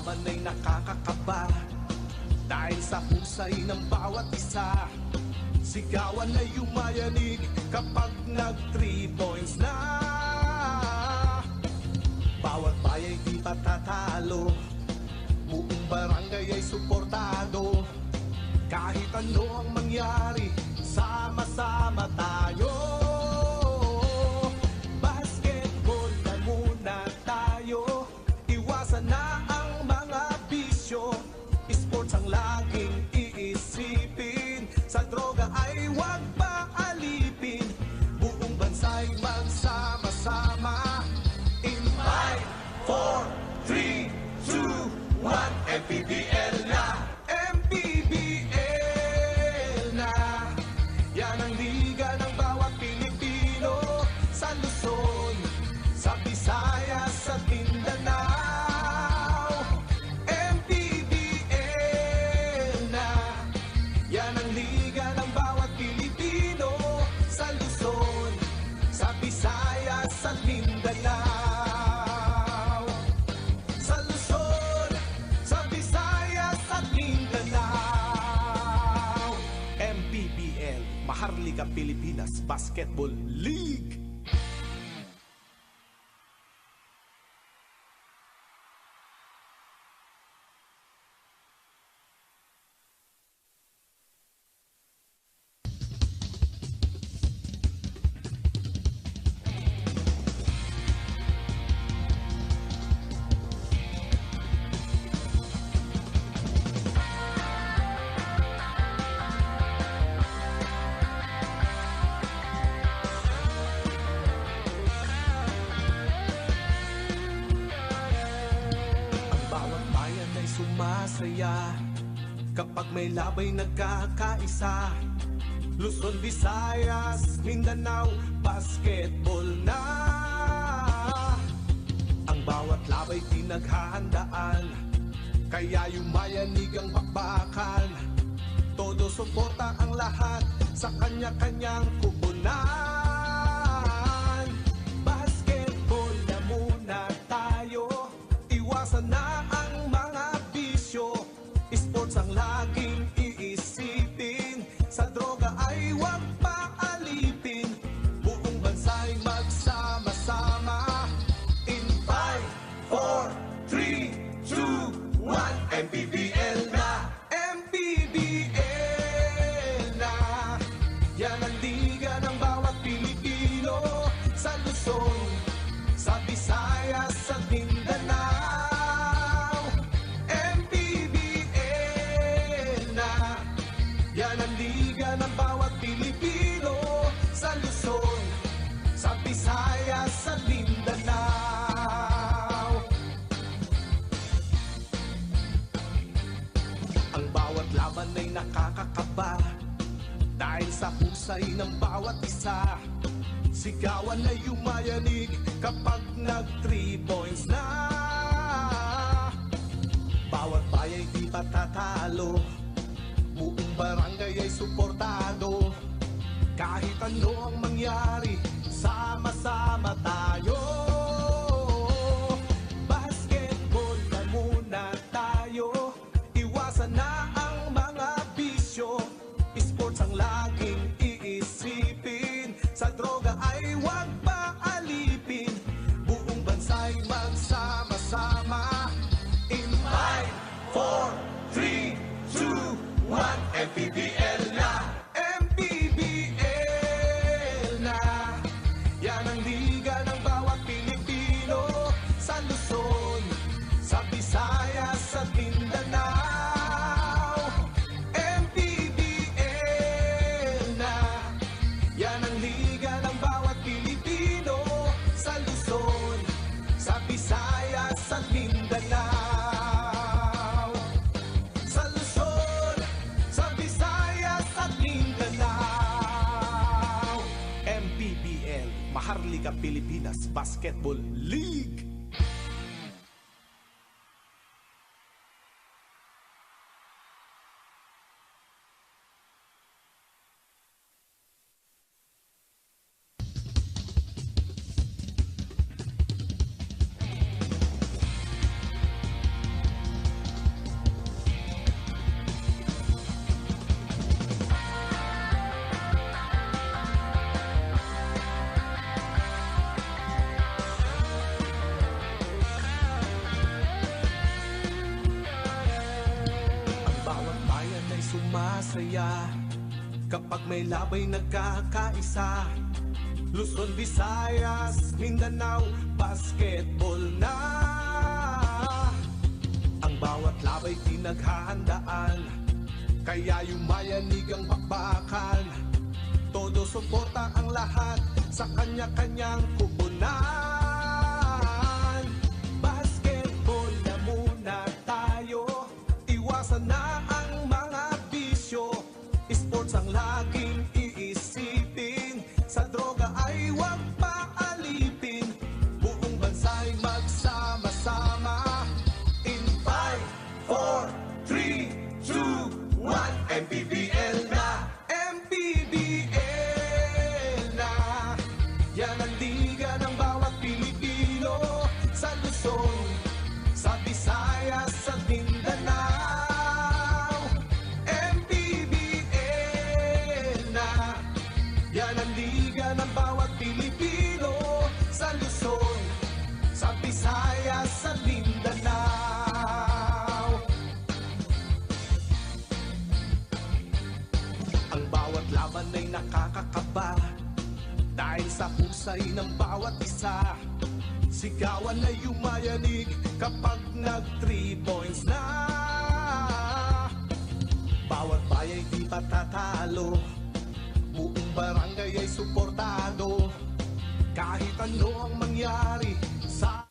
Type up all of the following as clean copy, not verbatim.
laban ay nakakakaba dahil sa husay ng bawat isa. Sigawan ay yumayanig kapag nag 3 points na. Bawat bayay di patatalo, buong barangay ay suportado. Kahit ano ang mangyari, sama-sama tayo. Basketball na muna tayo, iwasan na ang mga bisyo. Sports ang laging iisipin, sa droga ay huwag paalipin. Buong bansa'y magsama-sama. In 5, 4, 3, 2, 1, MPBL na! MPBL na! Yan ang liga ng bawat Pilipino, sa Luzon, sa Visayas at Mindanao. MPBL na! Yan ang liga ng bawat Pilipino, sa Luzon, sa Visayas at Mindanao. Maharlika Pilipinas Basketball League. Sumasaya kapag may labay nagkakaisa. Luzon, Visayas, Mindanao, basketball na. Ang bawat labay pinaghahandaan, kaya yumayanig ang bakbakan. Todo suporta ang lahat sa kanya-kanyang kubunan. Basketball na muna tayo, iwasan na ang mga bisyo. Sports ang laging iisipin, sa droga ay huwag paalipin. Buong bansa'y magsama-sama. In 5, 4, 3, 2, 1, MPBL na! MPBL na! Yan ang liga ng bawat Pilipino, sa Luzon, sa Visayas at Mindanao. Yan ang liga ng bawat Pilipino, sa Luzon, sa Visayas at Mindanao. Ang bawat laban ay nakakakaba dahil sa husay ng bawat isa. Sigawan ay yumayanig kapag nag 3 points na. Bawat bayay di patatalo, buong barangay ay suportado. Kahit ano ang mangyari, sama-sama tayo. Basketball na muna tayo, iwasan na ang mga bisyo. Sports ang laging iisipin, sa droga ay huwag paalipin. Buong bansa'y magsama-sama. In 5, 4, 3, 2, 1, MPBL na! MPBL na! Yan ang liga ng bawat Pilipino, sa Luzon, sa Visayas at Mindanao. MPBL na! Yan ang liga ng bawat Pilipino, sa Luzon, sa Visayas at Mindanao. MPBL, Maharlika Pilipinas Basketball League. saya kapag may labay nagkakaisa. Luzon, Visayas, Mindanao, basketball na. Ang bawat labay pinaghahandaan, kaya yumayanig ang bakbakan. Todo suporta ang lahat sa kanya-kanyang kupunan. Basketball na muna tayo, iwasan na ang mga bisyo. Sports ang laging iisipin, sa droga ay huwag paalipin. Buong bansa'y magsama-sama. In 5, 4, 3, 2, 1, MPBL na, MPBL na. Yan ang liga ng bawat Pilipino, sa Luzon, sa Visayas, sa Mindanao. MPBL na. Yan ang liga ng bawat Pilipino, sa Luzon, sa Visayas, sa Mindanao. Ang bawat laban ay nakakakaba, dahil sa husay ng bawat isa. Sigawan ay yumayanig kapag nag 3 points na. Bawat bayay di patatalo, buong barangay ay suportado. Kahit ano ang mangyari sa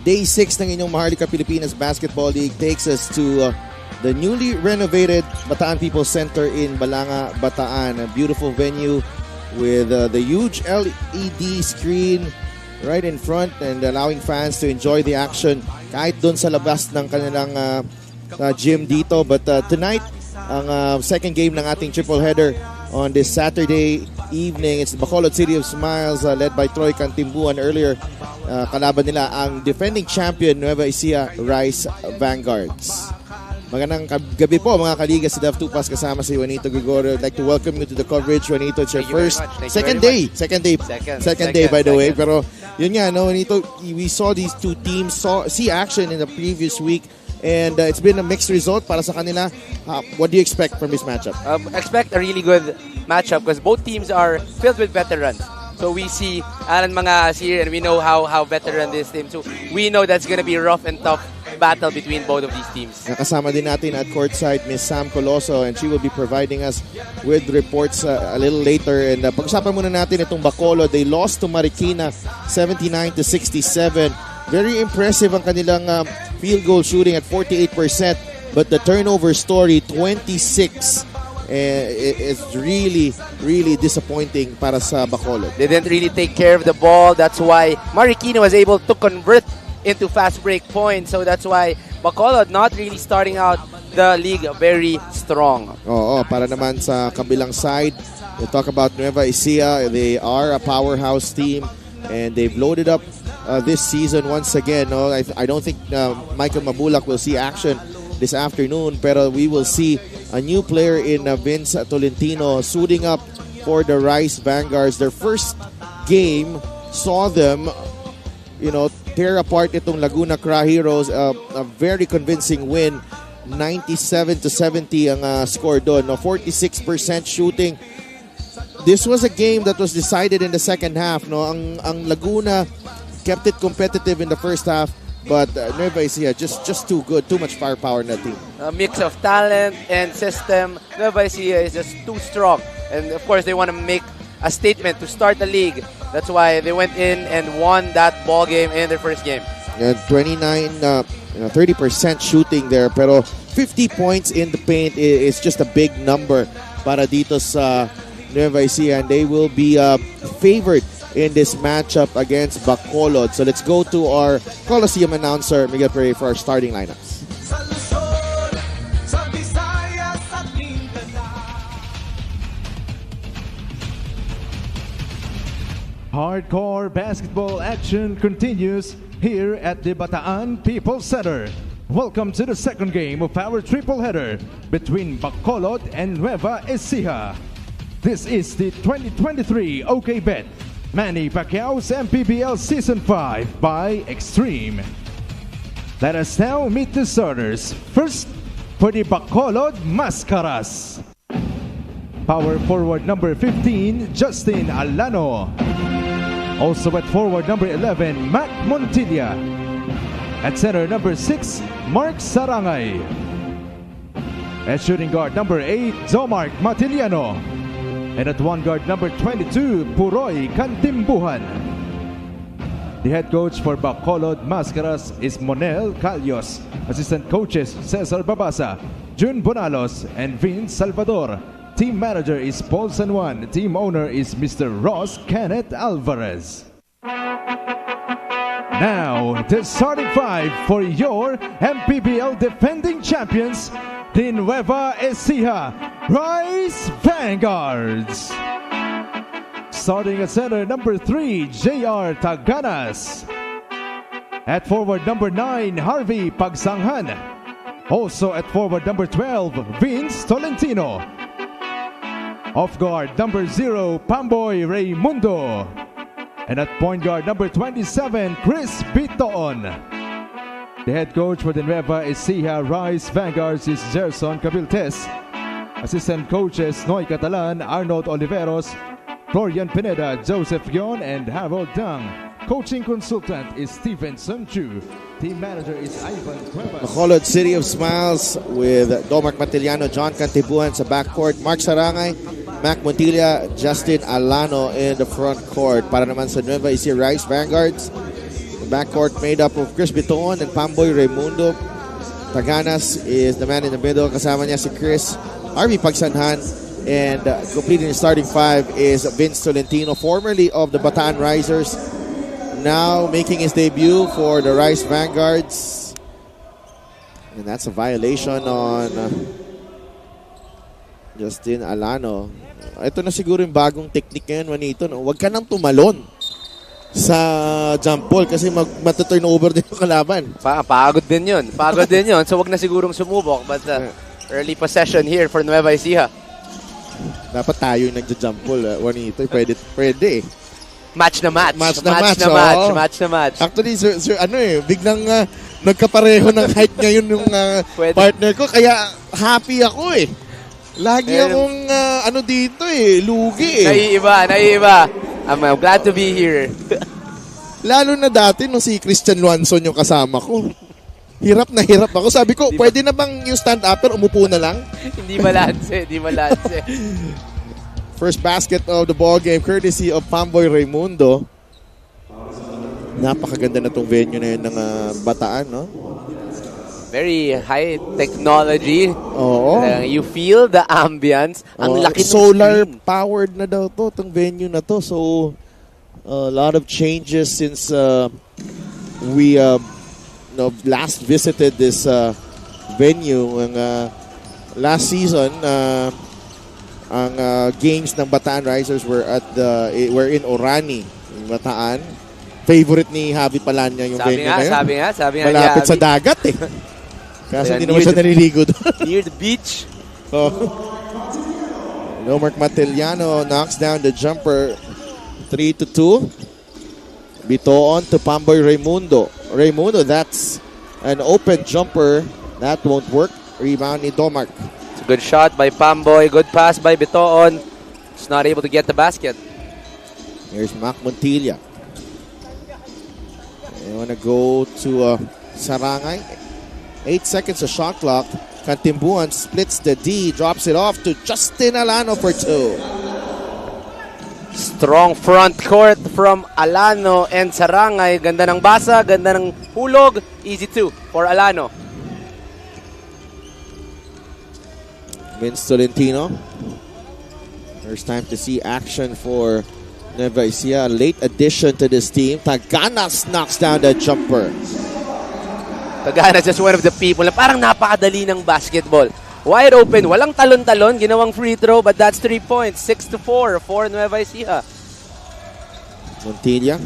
Day 6 ng inyong Maharlika Pilipinas Basketball League takes us to the newly renovated Bataan People's Center in Balanga, Bataan. A beautiful venue with the huge LED screen right in front and allowing fans to enjoy the action kahit doon sa labas ng kanilang gym dito. But tonight, ang second game ng ating triple header on this Saturday evening. It's the Bacolod City of Smiles led by Troy Cantimbuan. Earlier, kalaban nila ang defending champion Nueva Ecija Rice Vanguards. Magandang gabi po mga kaliga, si Dev Tupas kasama si Juanito Gregorio. I'd like to welcome you to the coverage, Juanito. It's your second day by the way. Pero yun nga, no, Juanito, we saw these two teams see action in the previous week. And it's been a mixed result para sa kanila. What do you expect from this matchup? Expect a really good matchup because both teams are filled with veterans. So we see Alan Mangas here and we know how veteran this team. So we know that's going to be a rough and tough battle between both of these teams. Nakasama din natin at courtside Miss Sam Coloso and she will be providing us with reports a little later. And pag-usapan muna natin itong Bacolod. They lost to Marikina 79-67. Very impressive ang kanilang field goal shooting at 48%, but the turnover story 26 is really disappointing para sa Bacolod. They didn't really take care of the ball. That's why Marikina was able to convert into fast break points. So that's why Bacolod not really starting out the league very strong. Oo, para naman sa kabilang side, we talk about Nueva Ecija. They are a powerhouse team and they've loaded up this season once again. No, I don't think Michael Mabulak will see action this afternoon, pero we will see a new player in Vince Tolentino suiting up for the Rice Vanguards. Their first game saw them, tear apart itong Laguna Cra Heroes. A very convincing win, 97-70 ang score doon. 46% shooting. This was a game that was decided in the second half. No, ang Laguna kept it competitive in the first half, but Nueva Ecija just too good, too much firepower in that team. A mix of talent and system. Nueva Ecija is just too strong, and of course they want to make a statement to start the league. That's why they went in and won that ball game in their first game. 30% shooting there, pero 50 points in the paint is just a big number para dito sa Nueva Ecija, and they will be favored in this matchup against Bacolod. So let's go to our Coliseum announcer, Miguel Pereira, for our starting lineups. Hardcore basketball action continues here at the Bataan People's Center. Welcome to the second game of our triple header between Bacolod and Nueva Ecija. This is the 2023 OK Bet Manny Pacquiao's MPBL Season 5 by Extreme. Let us now meet the starters. First, for the Bacolod Mascaras. Power forward number 15, Justin Alano. Also at forward number 11, Matt Montilla. At center number 6, Mark Sarangay. At shooting guard number 8, Zomark Matiliano. And at one guard number 22, Puroy Cantimbuhan. The head coach for Bacolod Mascaras is Monel Calios. Assistant coaches Cesar Babasa, Jun Bonalos, and Vince Salvador. Team manager is Paul San Juan. Team owner is Mr. Ross Kenneth Alvarez. Now, the starting five for your MPBL defending champions, the Nueva Ecija Rice Vanguards. Starting at center, number 3, J.R. Taganas. At forward, number 9, Harvey Pagsanghan. Also at forward, number 12, Vince Tolentino. Off guard, number 0, Pamboy Raymundo. And at point guard, number 27, Chris Bitoon. The head coach for the Nueva Ecija Rice Vanguards is Gerson Cabiltes. Assistant coaches Noy Catalan, Arnold Oliveros, Florian Pineda, Joseph Gion, and Harold Dang. Coaching consultant is Stevenson Chu. Team manager is Ivan Cuevas. Bacolod City of Smiles with Domark Matiliano, John Cantibuan sa backcourt, Mark Sarangay, Mac Montilla, Justin Alano in the front court. Para naman sa Nueva Ecija Rice Vanguards, the backcourt made up of Chris Bitoon and Pamboy Raymundo. Taganas is the man in the middle. Kasama niya si Chris Harvey Pagsanhan. And completing the starting five is Vince Tolentino, formerly of the Bataan Risers, now making his debut for the Rice Vanguards. And that's a violation on Justin Alano. Ito na siguro yung bagong technique ngayon, Juanito. No? Huwag ka nang tumalon sa jump ball kasi matuturn over din yung kalaban. Pagod din yun. Pagod din yun. So wag na sigurong sumubok. But early possession here for Nueva Ecija. Dapat tayo yung nagja-jump ball, Juanito. Pwede eh. Match na match. Match na match. Actually, sir, biglang nagkapareho ng height ngayon yung partner ko. Kaya happy ako eh. Lagi akong dito eh, lugi eh. Naiiba. I'm glad to be here. Lalo na dati nung si Christian Luanson yung kasama ko. Hirap na hirap ako. Sabi ko, pwede na bang yung stand-upper umupo na lang? Hindi balanse. First basket of the ball game courtesy of Pamboy Raimundo. Napakaganda na tong venue na yun ng Bataan, no? Very high technology. Oo. You feel the ambience. Ang laki ng solar screen. powered na daw to, itong venue na to. So, a lot of changes since we last visited this venue. Last season, ang games ng Bataan Risers were in Orani, in Bataan. Favorite ni Javi Palanya yung venue na yun. Sabi nga. Malapit sa dagat eh. Kasi hindi naman siya naliligo doon. Near the beach. Mark Matiliano knocks down the jumper. 3-2. Bitoon to Pamboy Raimundo. That's an open jumper. That won't work. Rebound ni Domark. It's a good shot by Pamboy. Good pass by Bitoon. Just not able to get the basket. Here's Mac Montilla. They want to go to Sarangay. 8 seconds of shot clock. Cantimbuan splits the D, drops it off to Justin Alano for 2. Strong front court from Alano and Sarangay. Ganda ng basa, ganda ng hulog. Easy 2 for Alano. Vince Tolentino. First time to see action for Nueva Ecija. Late addition to this team. Taganas knocks down the jumper. Taganas just one of the people na parang napakadali ng basketball. Wide open, walang talon-talon, ginawang free throw, but that's 3 points. 6-4 for Nueva Ecija. Montilla.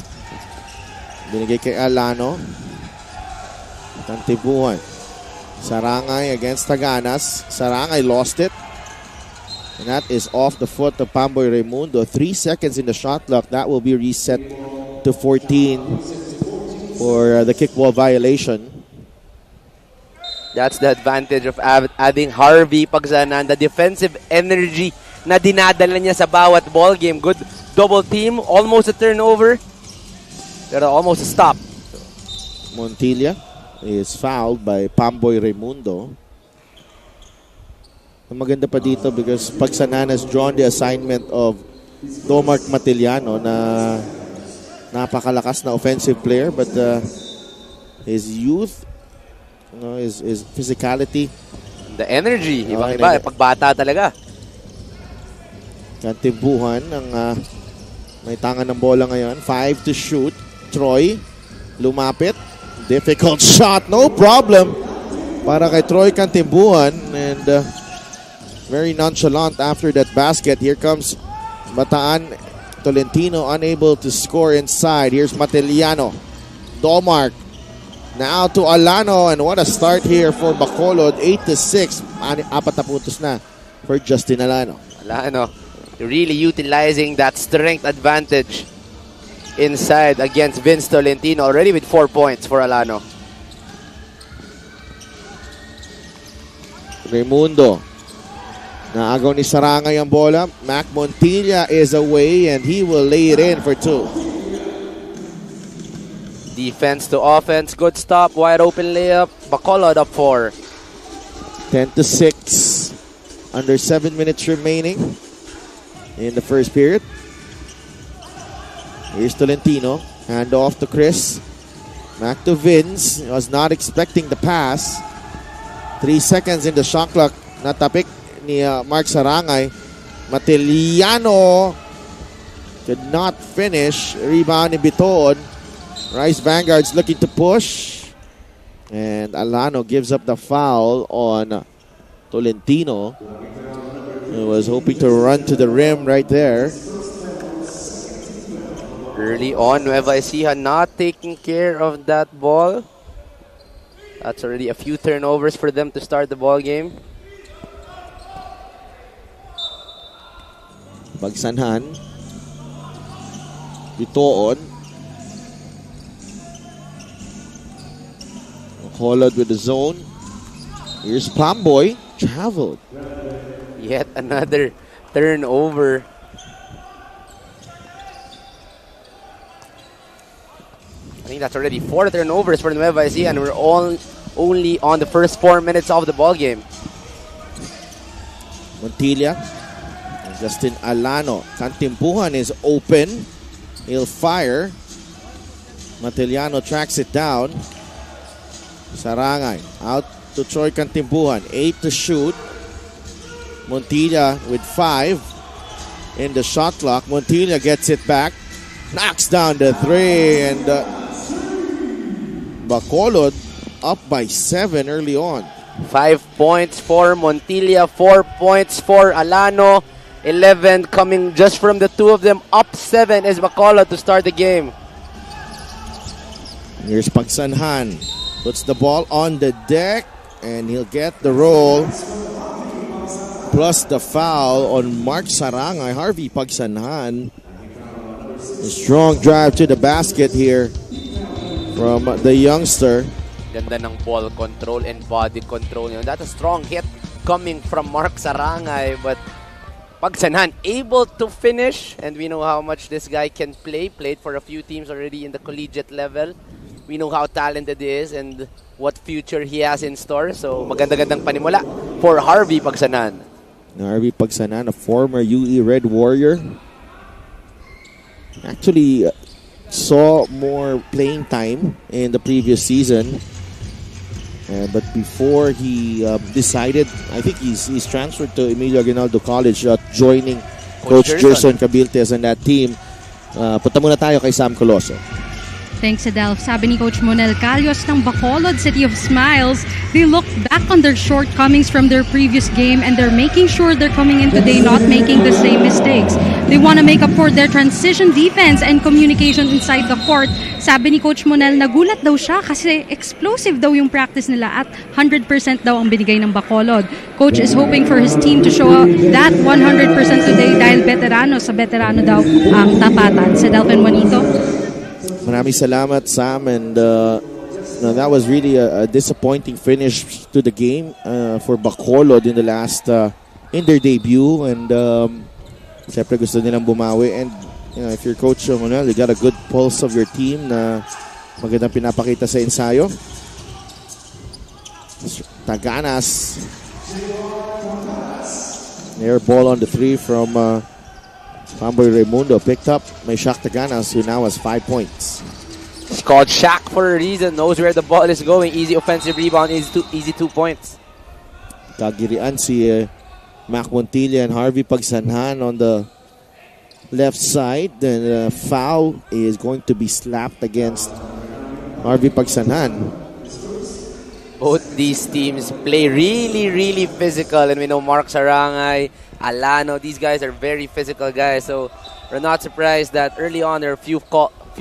Binigay kay Alano. Tantibuhan. Sarangay against Taganas. Sarangay lost it. And that is off the foot of Pamboy Raimundo. 3 seconds in the shot clock. That will be reset to 14 for the kickball violation. That's the advantage of adding Harvey Pagsanan. The defensive energy na dinadala niya sa bawat ball game. Good double team. Almost a turnover. Pero almost a stop. Montilla is fouled by Pamboy Raimundo. Ang maganda pa dito because Pagsanan has drawn the assignment of Domark Matiliano na napakalakas na offensive player, but his youth, his physicality, the energy, ibang-iba, pagbata talaga. Kantimbuhan ang may tangan ng bola ngayon. 5 to shoot. Troy lumapit. Difficult shot, no problem para kay Troy Kantimbuhan, and very nonchalant after that basket. Here comes Bataan. Tolentino unable to score inside. Here's Matiliano. Domark. Now to Alano, and what a start here for Bacolod. 8-6. 4 na puntos na for Justin Alano. Alano really utilizing that strength advantage inside against Vince Tolentino, already with 4 points for Alano. Raimundo. Naagaw ni Sarangay ang bola. Mac Montilla is away and he will lay it in for 2. Defense to offense. Good stop. Wide open layup. Bacolod up 4. 10-6. Under 7 minutes remaining in the first period. Here's Tolentino. Hand off to Chris. Back to Vince. Was not expecting the pass. 3 seconds in the shot clock. Natapik ni Mark Sarangay. Matiliano could not finish. Rebound ni Bitoon. Rice Vanguards looking to push. And Alano gives up the foul on Tolentino. He was hoping to run to the rim right there. Early on, Nueva Ecija not taking care of that ball. That's already a few turnovers for them to start the ball game. Pagsanhan. Bitoon. Bacolod with the zone. Here's Pamboy. Traveled. Yet another turnover. I think that's already 4 turnovers for Nueva Ecija, and we're only on the first 4 minutes of the ball game. Montilla. And Justin Alano. Cantimpuhan is open. He'll fire. Matiliano tracks it down. Sarangay out to Troy Cantimpuhan. 8 to shoot. Montilla with 5 in the shot clock. Montilla gets it back. Knocks down the 3, and Bacolod up by 7 early on. 5 points for Montilla, 4 points for Alano, 11 coming just from the two of them. Up 7 is Bacolod to start the game. Here's Pagsanhan. Puts the ball on the deck, and he'll get the roll. Plus the foul on Mark Sarangay. Harvey Pagsanhan. A strong drive to the basket here from the youngster. Ganda ng ball control and body control. That's a strong hit coming from Mark Sarangay, but Pagsanhan able to finish, and we know how much this guy can play. Played for a few teams already in the collegiate level. We know how talented he is and what future he has in store. So maganda-gandang panimula for Harvey Pagsanhan. Harvey Pagsanhan, a former UE Red Warrior. Actually saw more playing time in the previous season. But before he decided, I think he's transferred to Emilio Aguinaldo College, joining Coach Gerson Cabiltes and that team. Punta muna tayo kay Sam Coloso. Thanks, Adel. Sabi ni Coach Monel Calios ng Bacolod City of Smiles, they look back on their shortcomings from their previous game and they're making sure they're coming in today not making the same mistakes. They want to make up for their transition defense and communication inside the court. Sabi ni Coach Monel, nagulat daw siya kasi explosive daw yung practice nila at 100% daw ang binigay ng Bacolod. Coach is hoping for his team to show that 100% today dahil veterano sa veterano daw ang tapatan. Sa Delphin Juanito. Maraming salamat, Sam, and that was really a disappointing finish to the game for Bacolod in the last in their debut, and siyempre gusto nilang bumawi, and if you're Coach Monel, you got a good pulse of your team na magandang pinapakita sa ensayo. Taganas, air ball on the 3 from Pamboy Raimundo, picked up by Shaq Taganas, who now has 5 points. It's called Shaq for a reason, knows where the ball is going. Easy offensive rebound, easy 2 points. Kagirian si Mac Montilla and Harvey Pagsanhan on the left side. The foul is going to be slapped against Harvey Pagsanhan. Both these teams play really physical, and we know Mark Sarangay, Alano, these guys are very physical guys, so we're not surprised that early on there are few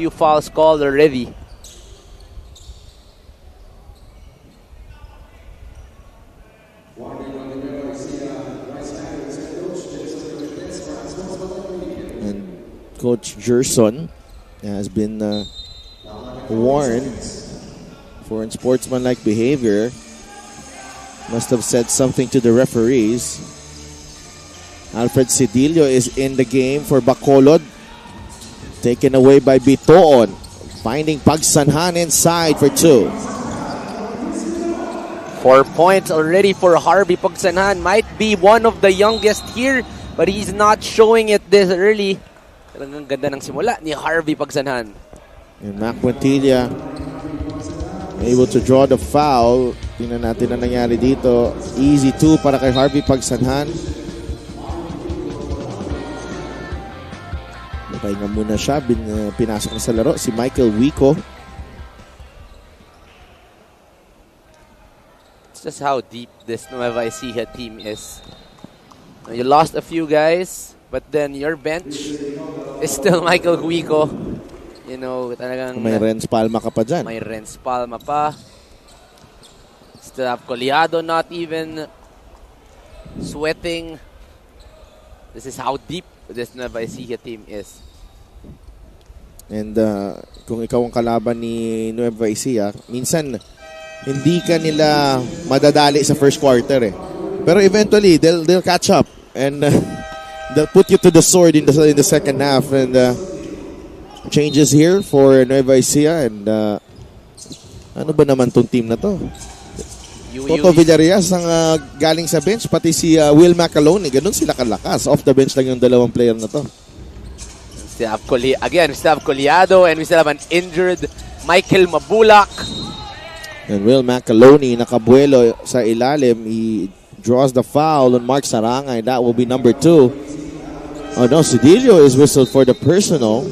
fouls called already. And Coach Gerson has been warned for unsportsmanlike behavior. Must have said something to the referees. Alfred Cedillo is in the game for Bacolod. Taken away by Bitoon. Finding Pagsanhan inside for 2. 4 points already for Harvey Pagsanhan. Might be one of the youngest here, but he's not showing it this early. Talagang ganda ng simula ni Harvey Pagsanhan. And Mac Montilla able to draw the foul. Tingnan natin ang nangyari dito. Easy 2 para kay Harvey Pagsanhan. Pahinga muna siya. Pinasok na sa laro si Michael Wico. It's just how deep this Nueva Ecija team is. You lost a few guys, but then your bench is still Michael Huico. You know, talagang May Renz Palma ka pa dyan. may Renz Palma pa. Still have Coleado not even sweating. This is how deep this Nueva Ecija team is. And kung ikaw ang kalaban ni Nueva Ecija, minsan hindi ka nila madadali sa first quarter eh. Pero eventually they'll catch up and they'll put you to the sword in the second half. And changes here for Nueva Ecija. And ano ba naman tong team na to? Toto Villarreal ang galing sa bench, pati si Will Macalone, ganun sila kalakas. Off the bench lang yung dalawang player na to. We still have Coleado, and we still have an injured Michael Mabulak. And Will Macalone nakabuelo sa ilalim. He draws the foul on Mark Sarangay. That will be number 2. Oh no, Cedillo is whistled for the personal.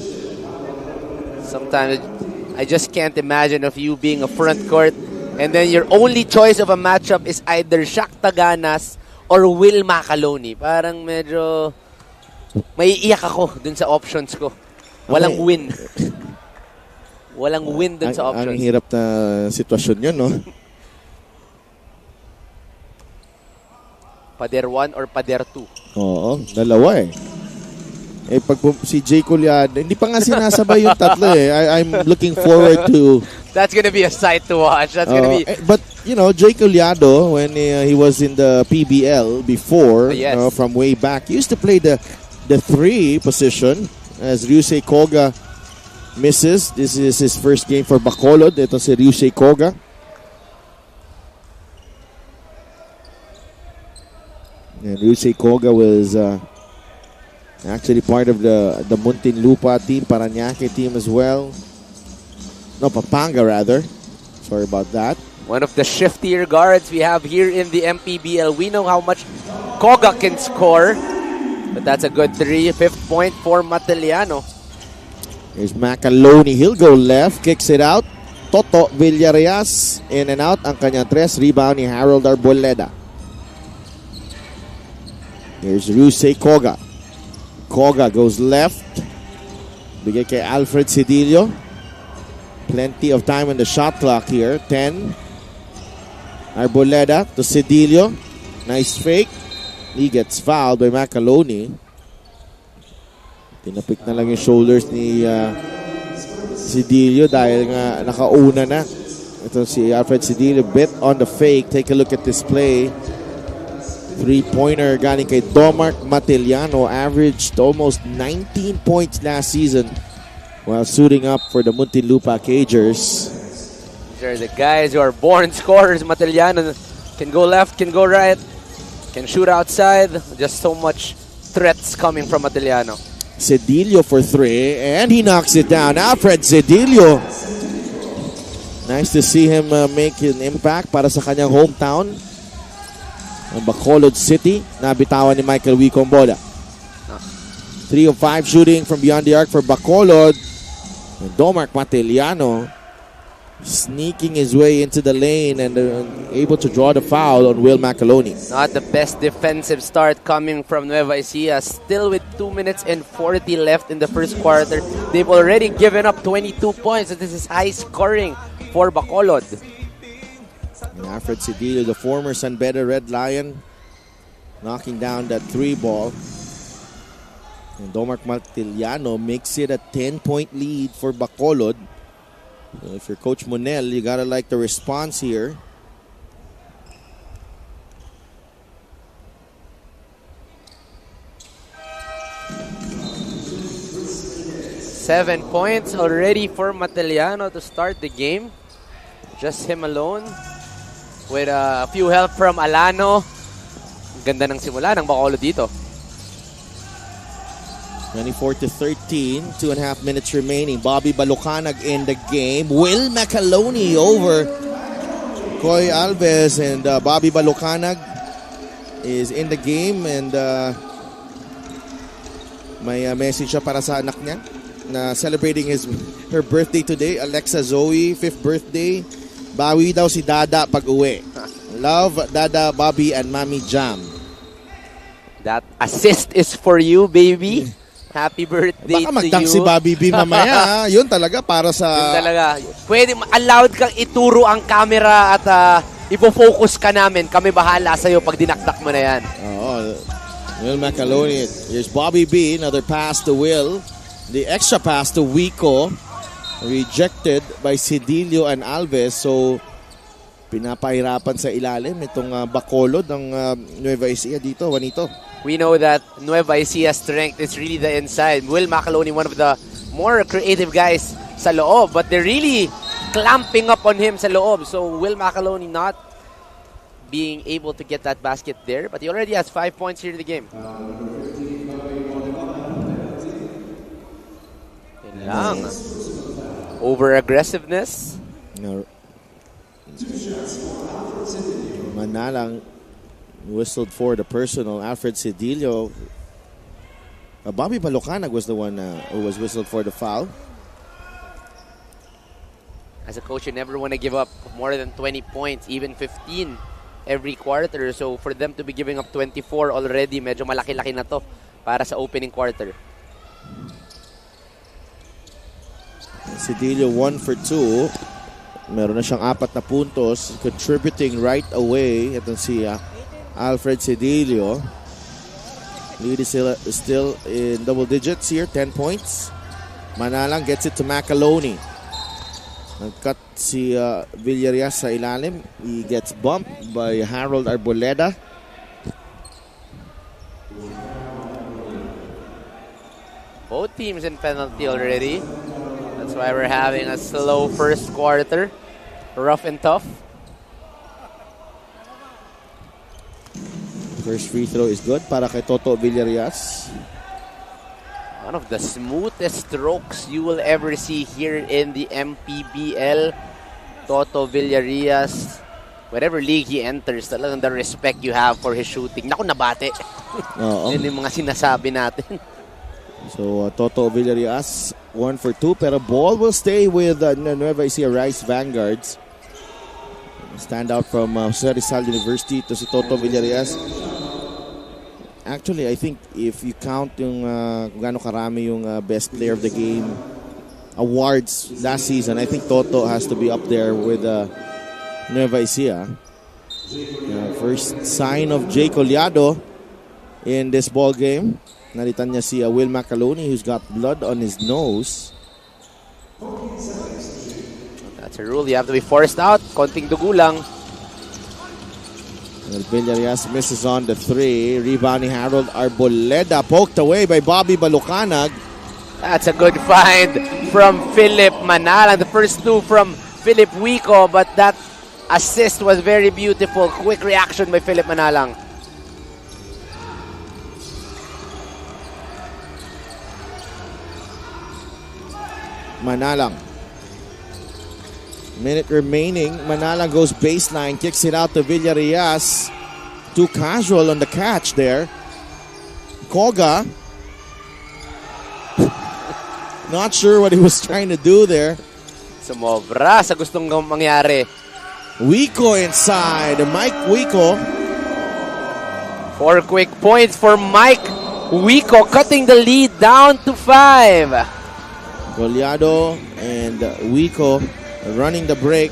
Sometimes I just can't imagine of you being a front court and then your only choice of a matchup is either Shaq Taganas or Will Macalone. Parang medyo maiiyak ako dun sa options ko. Walang win. Walang win dun sa options. Ang hirap na sitwasyon yun, no? Pader 1 or Pader 2. Oo, dalawa eh. Eh pag si Jay Coleado, hindi pa nga sinasabay yung tatlo eh. I'm looking forward to... That's gonna be a sight to watch. That's gonna be... But, you know, Jay Coleado, when he was in the PBL before, yes. From way back, he used to play the 3 position as Ryusei Koga misses. This is his first game for Bacolod. Ito si Ryusei Koga. And Ryusei Koga was actually part of the Muntinlupa team, Parañaque team as well. No, Pampanga rather. Sorry about that. One of the shiftier guards we have here in the MPBL. We know how much Koga can score. But that's a good 3. 5th point for Mateliano. Here's Macalone. He'll go left. Kicks it out. Toto Villarreal. In and out. Ang kanyang 3. Rebound ni Harold Arboleda. Here's Ryusei Koga. Koga goes left. Bigay kay Alfred Cedillo. Plenty of time on the shot clock here. 10. Arboleda to Cedillo. Nice fake. He gets fouled by Macalone. Tinapik na lang yung shoulders ni Cedillo dahil nga nakauna na. Ito si Alfred Cedillo. Bit on the fake. Take a look at this play. 3-pointer galing kay Domark Mateliano. Averaged almost 19 points last season while suiting up for the Muntinlupa Cagers. These are the guys who are born scorers. Mateliano can go left, can go right, can shoot outside. Just so much threats coming from Mateliano. Cedillo for 3, and he knocks it down. Alfred Cedillo. Nice to see him make an impact para sa kanyang hometown. Ang Bacolod City, nabitawan ni Michael Wicombola. 3 of 5 shooting from beyond the arc for Bacolod. And Domark Mateliano sneaking his way into the lane and able to draw the foul on Will Macalone. Not the best defensive start coming from Nueva Ecija. Still with 2 minutes and 40 left in the first quarter. They've already given up 22 points. So this is high scoring for Bacolod. And Alfred Cedillo, the former San Beda Red Lion, knocking down that 3 ball. And Domark Mateliano makes it a 10-point lead for Bacolod. So if you're Coach Monel, you gotta like the response here. Seven points already for Mateliano to start the game. Just him alone. With a few help from Alano. Ganda ng simula ng Bacolod dito. 24-13, 2.5 minutes remaining. Bobby Balucanag in the game. Will Macalone over Coy Alves, and Bobby Balucanag is in the game, and may message siya para sa anak niya na celebrating her birthday today. Alexa Zoe, 5th birthday. Bawi daw si Dada pag uwi. Love, Dada, Bobby, and Mami Jam. That assist is for you, baby. Happy birthday Baka to magtang you. si Bobby B mamaya. Yun talaga para sa... Yun talaga. Pwede, allowed kang ituro ang camera at ipo-focus ka namin. Kami bahala sa'yo pag dinakdak mo na yan. Oo. Will Macaloni. Here's Bobby B. Another pass to Will. The extra pass to Wico. Rejected by Cedillo and Alves. So, pinapahirapan sa ilalim itong Bacolod ng Nueva Ecija dito, Juanito. We know that Nueva Ecia's strength is really the inside. Will Macaloni, one of the more creative guys sa loob, but they're really clamping up on him sa loob. So Will Macaloni not being able to get that basket there, but he already has 5 points here in the game. Yun lang. Over-aggressiveness. No. Manalang whistled for the personal. Alfred Cedillo. Bobby Balucanag was the one who was whistled for the foul. As a coach, you never want to give up more than 20 points, even 15 every quarter. So for them to be giving up 24 already, medyo malaki-laki na to para sa opening quarter. Cedillo 1 for 2. Meron na siyang 4 na puntos, contributing right away. Itong si Alfred Cedillo. Lead is still in double digits here, 10 points. Manalang gets it to Macaloni. Nag-cut si Villarias sa ilalim. He gets bumped by Harold Arboleda. Both teams in penalty already. That's why we're having a slow first quarter. Rough and tough. First free throw is good para kay Toto Villarias. One of the smoothest strokes you will ever see here in the MPBL. Toto Villarias. Whatever league he enters, talagang the respect you have for his shooting. Naku, nabate. Oo. Yun yung mga sinasabi natin. So Toto Villarias 1 for 2, pero ball will stay with Nueva Ecija Rice Vanguards. Stand out from Jose Rizal University to si Toto Villarias. Actually, I think if you count yung kung gaano karami yung best player of the game awards last season, I think Toto has to be up there with Nueva Ecija. First sign of Jay Collado in this ball game. Nalitan niya si Will Macaloni, who's got blood on his nose. That's a rule. You have to be forced out. Konting dugo lang. Villarias misses on the 3. Rebounding Harold Arboleda. Poked away by Bobby Balucanag. That's a good find from Philip Manalang. The first two from Philip Wico, but that assist was very beautiful. Quick reaction by Philip Manalang. Manalang. Minute remaining. Manalang goes baseline, kicks it out to Villarias. Too casual on the catch there. Koga. Not sure what he was trying to do there. Sumobra sa gustong mangyari. Wico inside. Mike Wico. 4 quick points for Mike Wico, cutting the lead down to 5. Collado and Wico running the break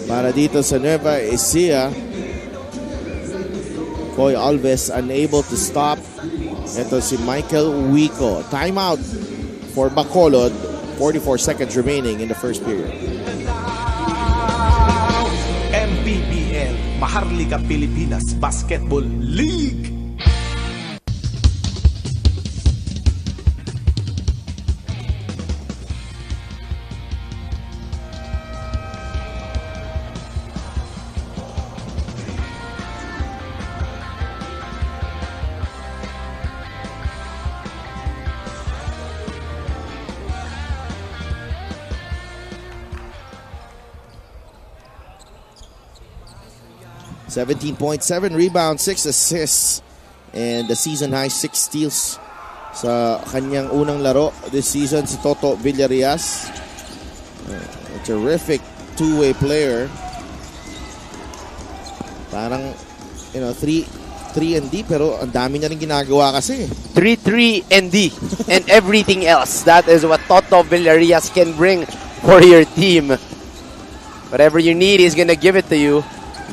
para dito sa Nueva Ecija. Coy Alves unable to stop. Ito si Michael Wico. Timeout for Bacolod. 44 seconds remaining in the first period. MPBL, Maharlika Pilipinas Basketball League. .7 rebounds, 6 assists, and the season high 6 steals sa kanyang unang laro this season si Toto Villarias. A terrific two-way player. Parang, 3 3-D pero ang dami na rin ginagawa kasi. 3-3 and D and everything else. That is what Toto Villarreal can bring for your team. Whatever you need, he's gonna give it to you.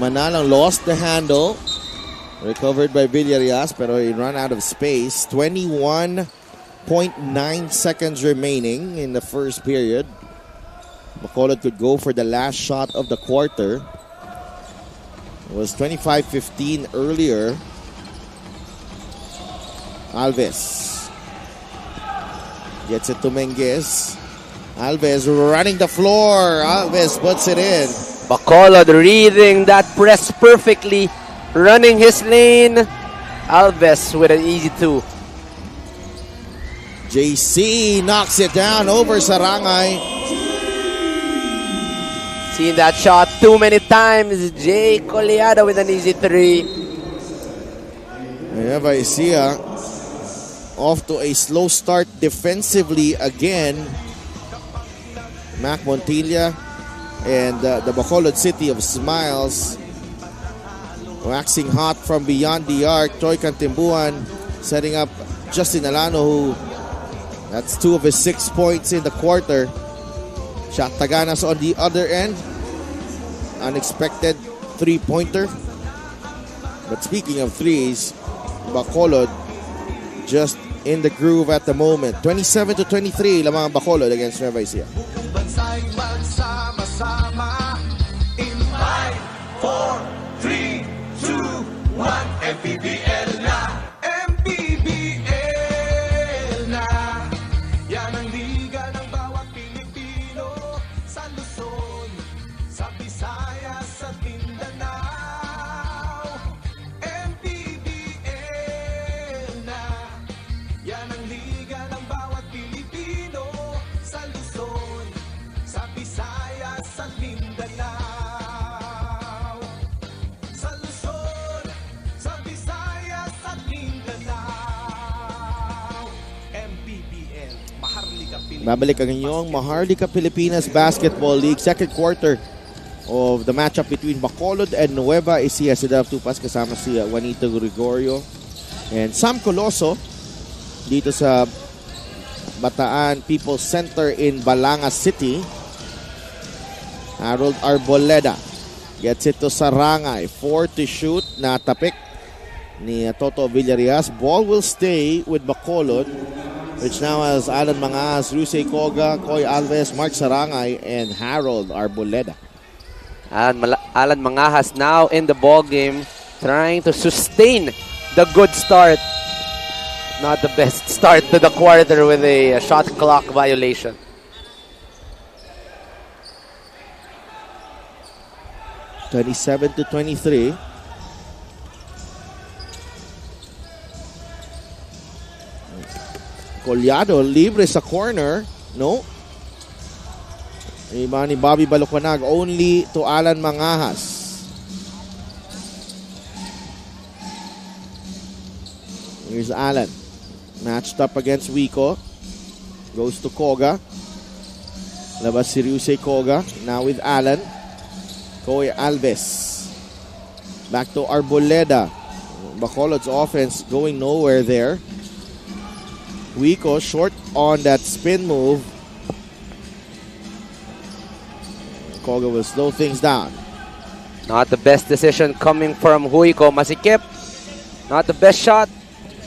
Manalang lost the handle. Recovered by Villarreal pero he ran out of space. 21.9 seconds remaining in the first period. Bacolod could go for the last shot of the quarter. It was 25-15 earlier. Alves gets it to Menges. Alves running the floor. Alves puts it in. Bacolod reading that press perfectly, running his lane. Alves with an easy 2. JC knocks it down over Sarangay. Seen that shot too many times. Jay Coleada with an easy 3. Nueva Ecija off to a slow start defensively again. Mac Montilla and the Bacolod City of Smiles waxing hot from beyond the arc. Troy Cantimbuan setting up Justin Alano, who that's 2 of his 6 points in the quarter. Shot Taganas on the other end. Unexpected 3-pointer. But speaking of threes, Bacolod just in the groove at the moment. 27-23 lamang ang Bacolod against Nueva Ecija. Bansay magsama-sama in 5, 4, 3, 2, 1 MPBL na, MPBL na. Yan ang liga ng bawat Pilipino sa Luzon, sa Visayas at Mindanao. MPBL na. Yan ang liga ng bawat Pilipino sa Luzon, sa Visayas at Mindanao. Sa Luzon, sa Visayas at Mindanao. MPBL, Maharlika Pilipinas. Babalik ang inyong Maharlika Pilipinas Basketball League. Second quarter of the matchup between Bacolod and Nueva Ecija. Sila Tupas kasama si Juanito Gregorio and Sam Coloso dito sa Bataan People's Center in Balanga City. Harold Arboleda gets it to Sarangay. 4 to shoot. Natapik ni Toto Villarreal. Ball will stay with Bacolod, which now has Alan Mangas, Rusey Koga, Koy Alves, Mark Sarangay, and Harold Arboleda. Alan Mangahas now in the ball game, trying to sustain the good start. Not the best start to the quarter with a shot clock violation. (27-23). Collado libre sa corner. No. Iba ni Bobby Balucanag only to Alan Mangahas. Here's Alan. Matched up against Wico. Goes to Koga. Labas si Rusey Koga. Now with Alan. Koy Alves. Back to Arboleda. Bacolod's offense going nowhere there. Wico short on that spin move. Koga will slow things down. Not the best decision coming from Huico. Masikip. Not the best shot.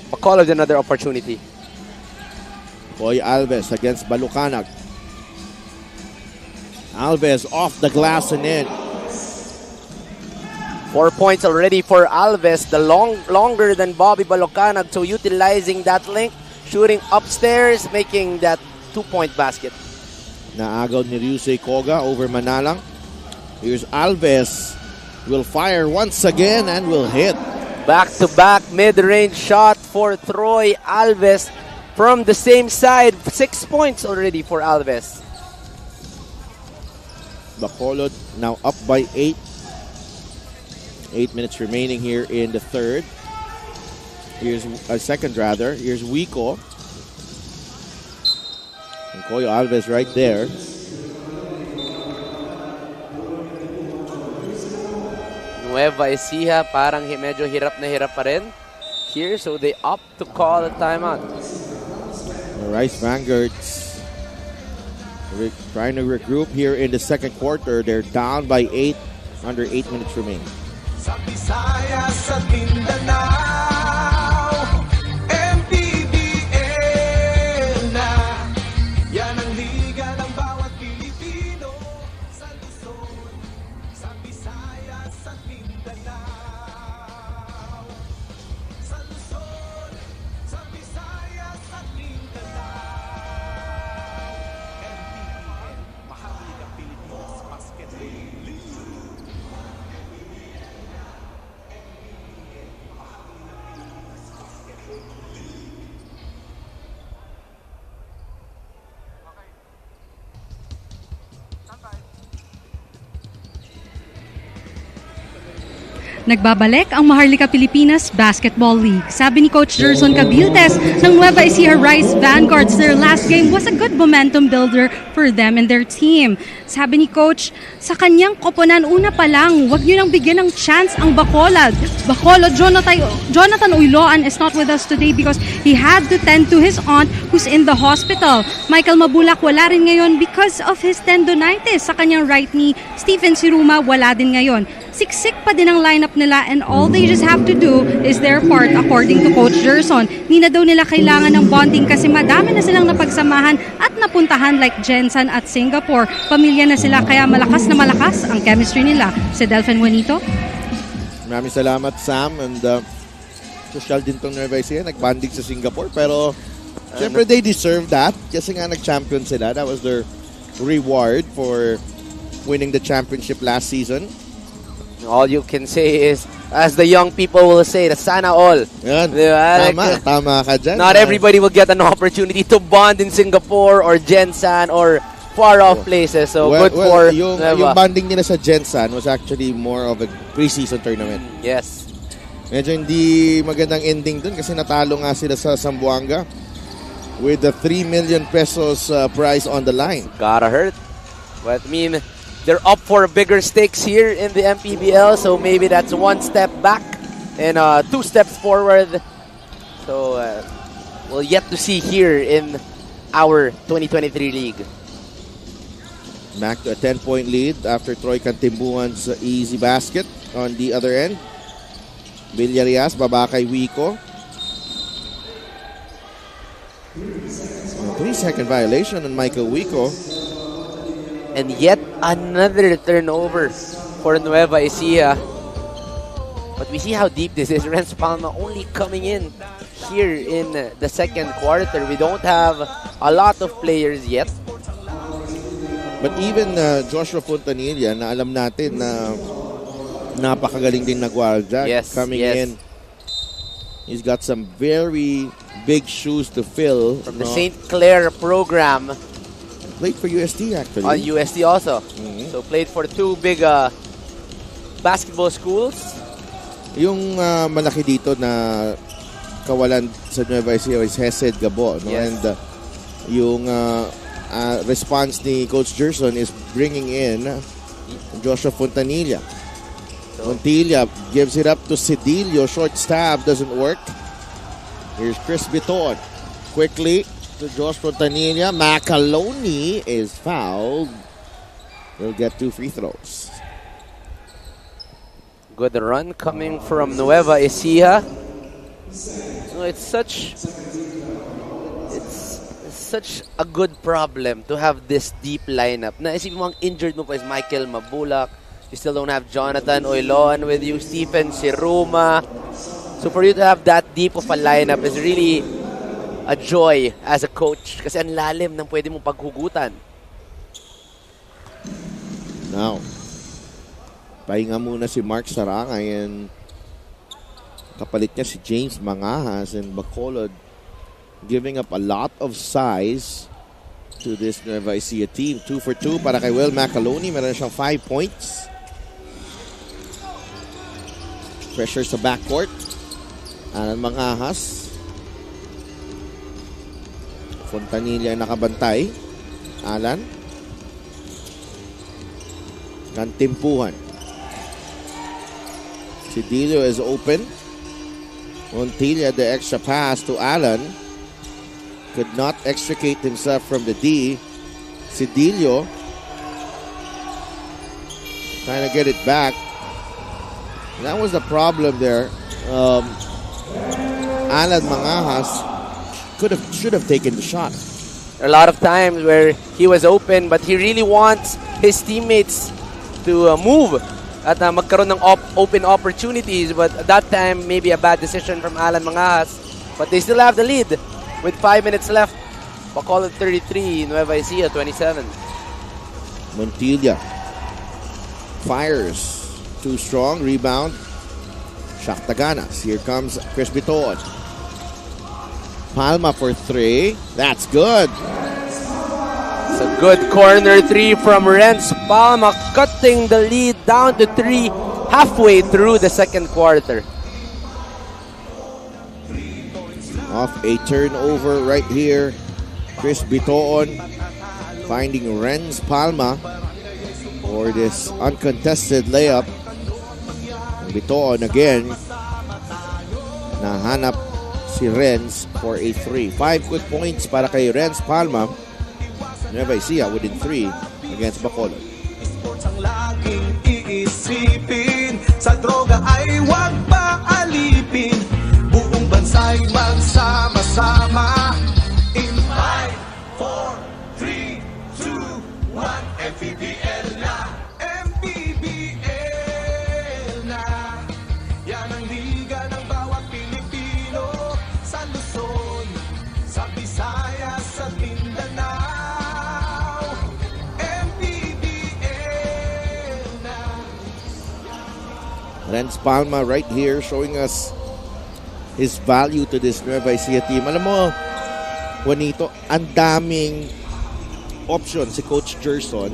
Bacolod another opportunity. Koy Alves against Balucanag. Alves off the glass and in. 4 points already for Alves. The longer than Bobby Balucanag. So utilizing that link. Shooting upstairs. Making that 2-point basket. Naagaw ni Rusey Koga over Manalang. Here's Alves. Will fire once again and will hit. Back-to-back mid-range shot for Troy Alves from the same side. 6 points already for Alves. Bacolod now up by 8. 8 minutes remaining here in the third. Here's a second rather. Here's Wico. And Koy Alves right there. Nueva Ecija parang medyo hirap na hirap pa rin here, so they opt to call a timeout. The Rice Vanguards trying to regroup here in the second quarter. They're down by 8, under 8 minutes remaining. Sa Visayas at Mindanao, MPBL na. Yan ang liga ng bawat Pilipino. Sa Luzon, sa Visayas at Mindanao. Sa Luzon, sa Visayas at Mindanao. MPBL, Mahaligang Pilipinas Basketball League. Nagbabalik ang Maharlika Pilipinas Basketball League. Sabi ni Coach Gerson Cabildes ng Nueva Ecija Rice Vanguards, their last game was a good momentum builder for them and their team. Sabi ni Coach, sa kanyang koponan, una pa lang, huwag niyo nang bigyan ng chance ang Bacolod. Jonathan Uyloan is not with us today because he had to tend to his aunt who's in the hospital. Michael Mabulak wala rin ngayon because of his tendonitis sa kanyang right knee. Stephen Siruma wala din ngayon. Siksik pa din ang lineup nila and all they just have to do is their part according to Coach Gerson. Hindi na daw nila kailangan ng bonding kasi madami na silang napagsamahan at napuntahan like Jensen at Singapore. Pamilya na sila kaya malakas na malakas ang chemistry nila. Si Delphin Juanito. Maraming salamat, Sam. And social din tong Nueva Ecija. Nag-banding sa Singapore. Pero syempre they deserve that kasi nga nag-champion sila. That was their reward for winning the championship last season. All you can say is, as the young people will say, the sana all. Yan. Diba? Tama ka dyan. Not everybody will get an opportunity to bond in Singapore or Jensen or far-off places. So good for yung bonding nila sa Jensen was actually more of a preseason tournament. Yes. Medyo hindi magandang ending dun kasi natalo nga sila sa Zamboanga with the 3 million pesos prize on the line. Gotta hurt. But I mean, they're up for bigger stakes here in the MPBL, so maybe that's one step back and 2 steps forward. So we'll yet to see here in our 2023 league. Back to a 10-point lead after Troy Cantimbuan's easy basket on the other end. Villarias, baba kay Wico. 3-second violation on Michael Wico. And yet another turnover for Nueva Ecija. But we see how deep this is. Renz Palma only coming in here in the second quarter. We don't have a lot of players yet. But even Joshua Fontanilla, na alam natin na napakagaling din na gwardiya. Coming in. He's got some very big shoes to fill. From the St. Clair program. Played for UST actually. On UST also. So played for 2 big basketball schools. Yung malaki dito na kawalan sa Nueva Ecija is Hesed Gabo. No? Yes. And yung response ni Coach Gerson is bringing in Joshua Fontanilla. Fontilla gives it up to Cedillo. Short stab doesn't work. Here's Chris Biton. Quickly to Josh Fontanilla. Macaloni is fouled. He'll get 2 free throws. Good run coming from Nueva Ecija. So it's such a good problem to have this deep lineup. Naisip mo ang injured mo pa is Michael Mabulak. You still don't have Jonathan Uyloan with you, Stephen Siruma. So for you to have that deep of a lineup is really a joy as a coach kasi ang lalim ng pwede mong paghugutan. Now, pahinga muna si Mark Sarangay and kapalit niya si James Mangahas and Bacolod giving up a lot of size to this Nueva Ecija team. 2 for 2 para kay Will Macaloni. Meron siyang 5 points. Pressure sa backcourt. Alan Mangahas. Fontanilla nakabantay. Alan. Kantimpuhan. Cedillo is open. Montilla, the extra pass to Alan. Could not extricate himself from the D. Cedillo trying to get it back. That was the problem there. Alan Mangajas should have taken the shot. A lot of times where he was open, but he really wants his teammates to move at magkaroon ng open opportunities. But at that time, maybe a bad decision from Alan Mangajas. But they still have the lead with 5 minutes left. Bacolod 33, Nueva Ecija 27. Montilla fires. Too strong. Rebound. Shaktaganas. Here comes Chris Bitoon. Palma for 3. That's good. It's a good corner 3 from Renz Palma, cutting the lead down to 3 halfway through the second quarter. Off a turnover right here. Chris Bitoon finding Renz Palma for this uncontested layup. Bitoon again. Nahanap si Renz for a 3. 5 quick points para kay Renz Palma. Nueva Ecija within 3 against Bacolod. Sports ang laging iisipin. Sa droga ay huwag paalipin. Buong bansa'y magsama-sama. In 5, 4, 3, 2, 1, MPBL na. MPBL na. Yan ang liga ng bawat Pilipino. Sa Luzon, sa Visayas, sa Mindanao. MPBL na. Renz Palma right here showing us his value to this Nueva Ecija team. Alam mo, Juanito, ang daming option si Coach Gerson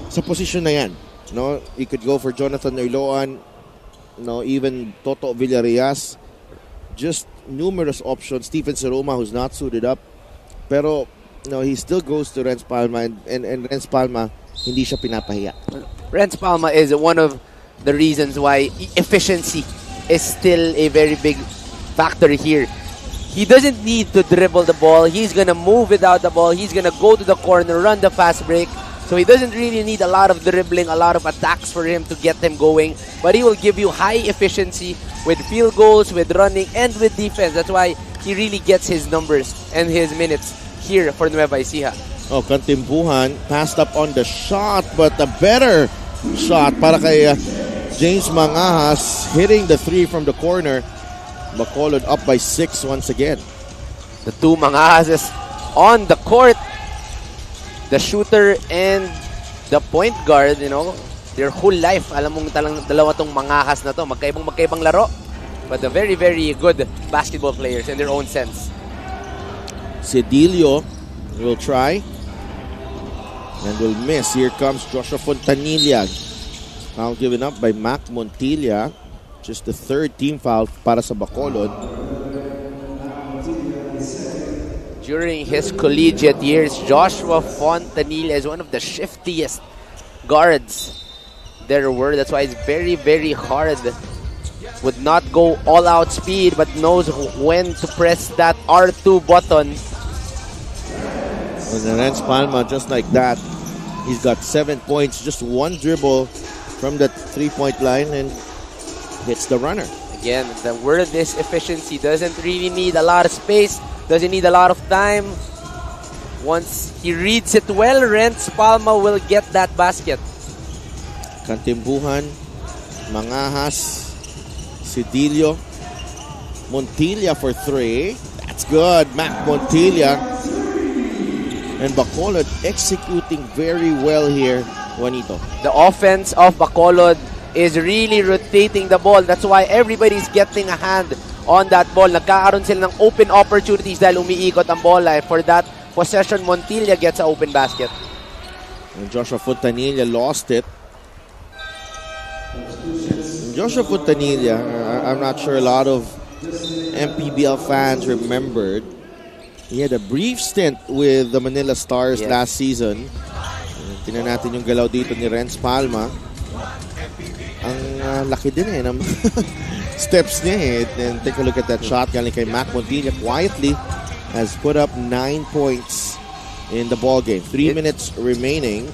sa posisyon na yan. No, you could go for Jonathan Oiloan, no, even Toto Villarreas. Just numerous options. Stephen Seroma, who's not suited up. Pero, no, he still goes to Renz Palma, and Renz Palma, hindi siya pinapahiya. Renz Palma is one of the reasons why efficiency is still a very big factor here. He doesn't need to dribble the ball. He's going to move without the ball. He's going to go to the corner, run the fast break. So he doesn't really need a lot of dribbling, a lot of attacks for him to get them going. But he will give you high efficiency with field goals, with running, and with defense. That's why he really gets his numbers and his minutes here for Nueva Ecija. Oh, Kantimbuhan passed up on the shot, but a better shot para kay James Mangajas hitting the 3 from the corner. Bacolod up by 6 once again. The two Mangajas on the court. The shooter and the point guard, you know, their whole life. Alam mong dalawa tong Mangajas na to. Magkaibang laro. But they're very, very good basketball players in their own sense. Cedillo will try and will miss. Here comes Joshua Fontanilla. Foul given up by Mac Montilla. Just the 3rd team foul para sa Bacolod. During his collegiate years, Joshua Fontanilla is one of the shiftiest guards there were. That's why it's very, very hard. Would not go all-out speed, but knows when to press that R2 button. And Renz Palma, just like that, he's got 7 points, just one dribble from the 3-point line and hits the runner. Again, the word is efficiency. Doesn't really need a lot of space. Doesn't need a lot of time. Once he reads it well, Renz Palma will get that basket. Kantimbuhan, Mangajas, Cedillo, Montilla for 3. That's good. Mac Montilla. And Bacolod executing very well here, Juanito. The offense of Bacolod is really rotating the ball. That's why everybody's getting a hand on that ball. Nagkakaroon sila ng open opportunities dahil umiikot ang bola. For that possession, Montilla gets an open basket. And Joshua Fontanilla lost it. Joshua Fontanilla, I'm not sure a lot of MPBL fans remembered. He had a brief stint with the Manila Stars last season. Tingnan natin yung galaw dito ni Renz Palma. Ang laki din eh ng steps niya eh. And take a look at that shot galing kay Mac Montilla. Quietly has put up 9 points in the ball game. 3 minutes remaining.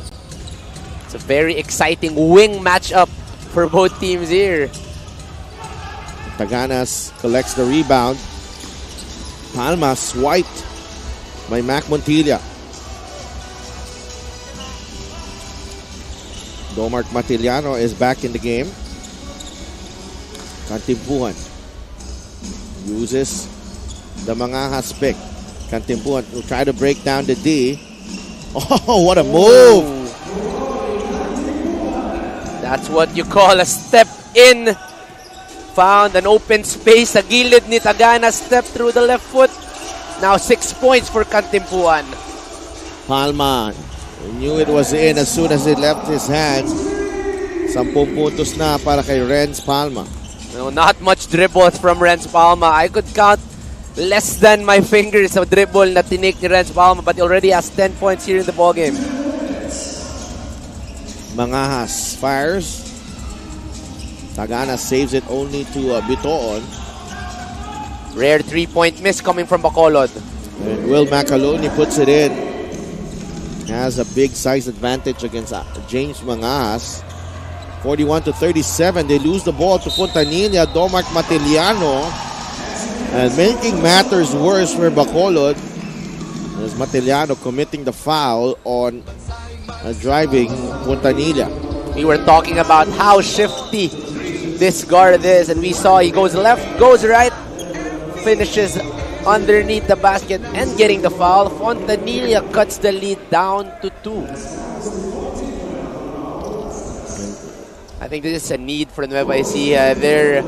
It's a very exciting wing matchup for both teams here. Taganas collects the rebound. Palma swiped by Mac Montilla. Domart Matiliano is back in the game. Kantimpuhan uses the Mangahas pick. Kantimpuhan will try to break down the D. Oh, what a move! That's what you call a step in. Found an open space sa gilid ni Tagana. Step through the left foot. Now 6 points for Kantimpuhan. Palma knew it was in as soon as it left his hands. 10 puntos na para kay Renz Palma. No, not much dribbles from Renz Palma. I could count less than my fingers of dribble na tinik ni Renz Palma, but he already has 10 points here in the ballgame. Mangahas fires. Tagana saves it only to Bitoon. Rare 3-point miss coming from Bacolod. And Will Macaloni puts it in. Has a big size advantage against James Mangahas. 41-37. They lose the ball to Fontanilla. Domart Matiliano. And making matters worse for Bacolod is Matiliano committing the foul on driving Fontanilla. We were talking about how shifty this guard is, and we saw he goes left, goes right, finishes underneath the basket and getting the foul. Fontanilla cuts the lead down to 2. I think this is a need for Nueva Ecija. Their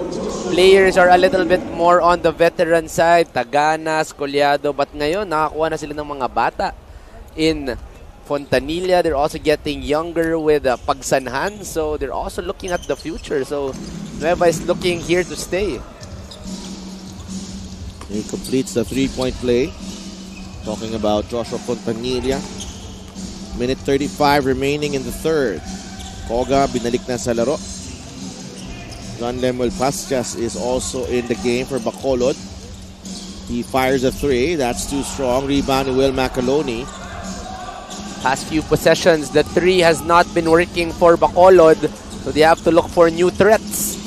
players are a little bit more on the veteran side. Taganas, Collado, but ngayon nakakuha na sila ng mga bata in Fontanilla. They're also getting younger with Pagsanhan, so they're also looking at the future. So Nueva is looking here to stay. He completes the 3-point play. Talking about Joshua Fontanilla. Minute 35 remaining in the third. Koga binalik na sa laro. John Lemuel Pascas is also in the game for Bacolod. He fires a 3. That's too strong. Rebound to Will Macaloni. Past few possessions, the 3 has not been working for Bacolod, so they have to look for new threats.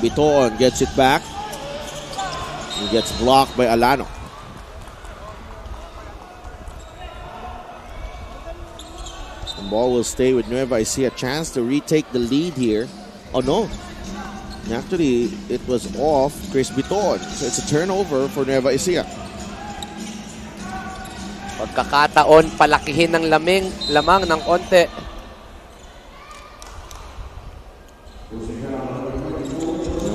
Bitoon gets it back. He gets blocked by Alano. The ball will stay with Nueva Ecija. A chance to retake the lead here. Oh no. Actually, it was off Chris Bitoon. So it's a turnover for Nueva Ecija. Pagkakataon, palakihin ng lamang ng konti.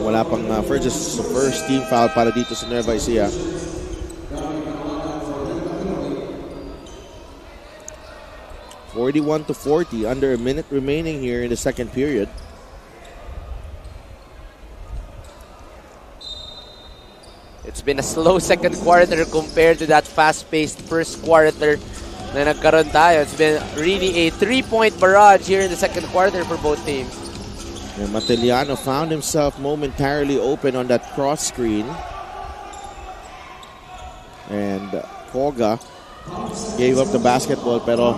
Wala pang first team foul para dito sa Nueva Ecija. (41-40), under a minute remaining here in the second period. It's been a slow second quarter compared to that fast-paced first quarter na nagkaroon tayo. It's been really a 3-point barrage here in the second quarter for both teams. And Matiliano found himself momentarily open on that cross screen. And Koga gave up the basketball pero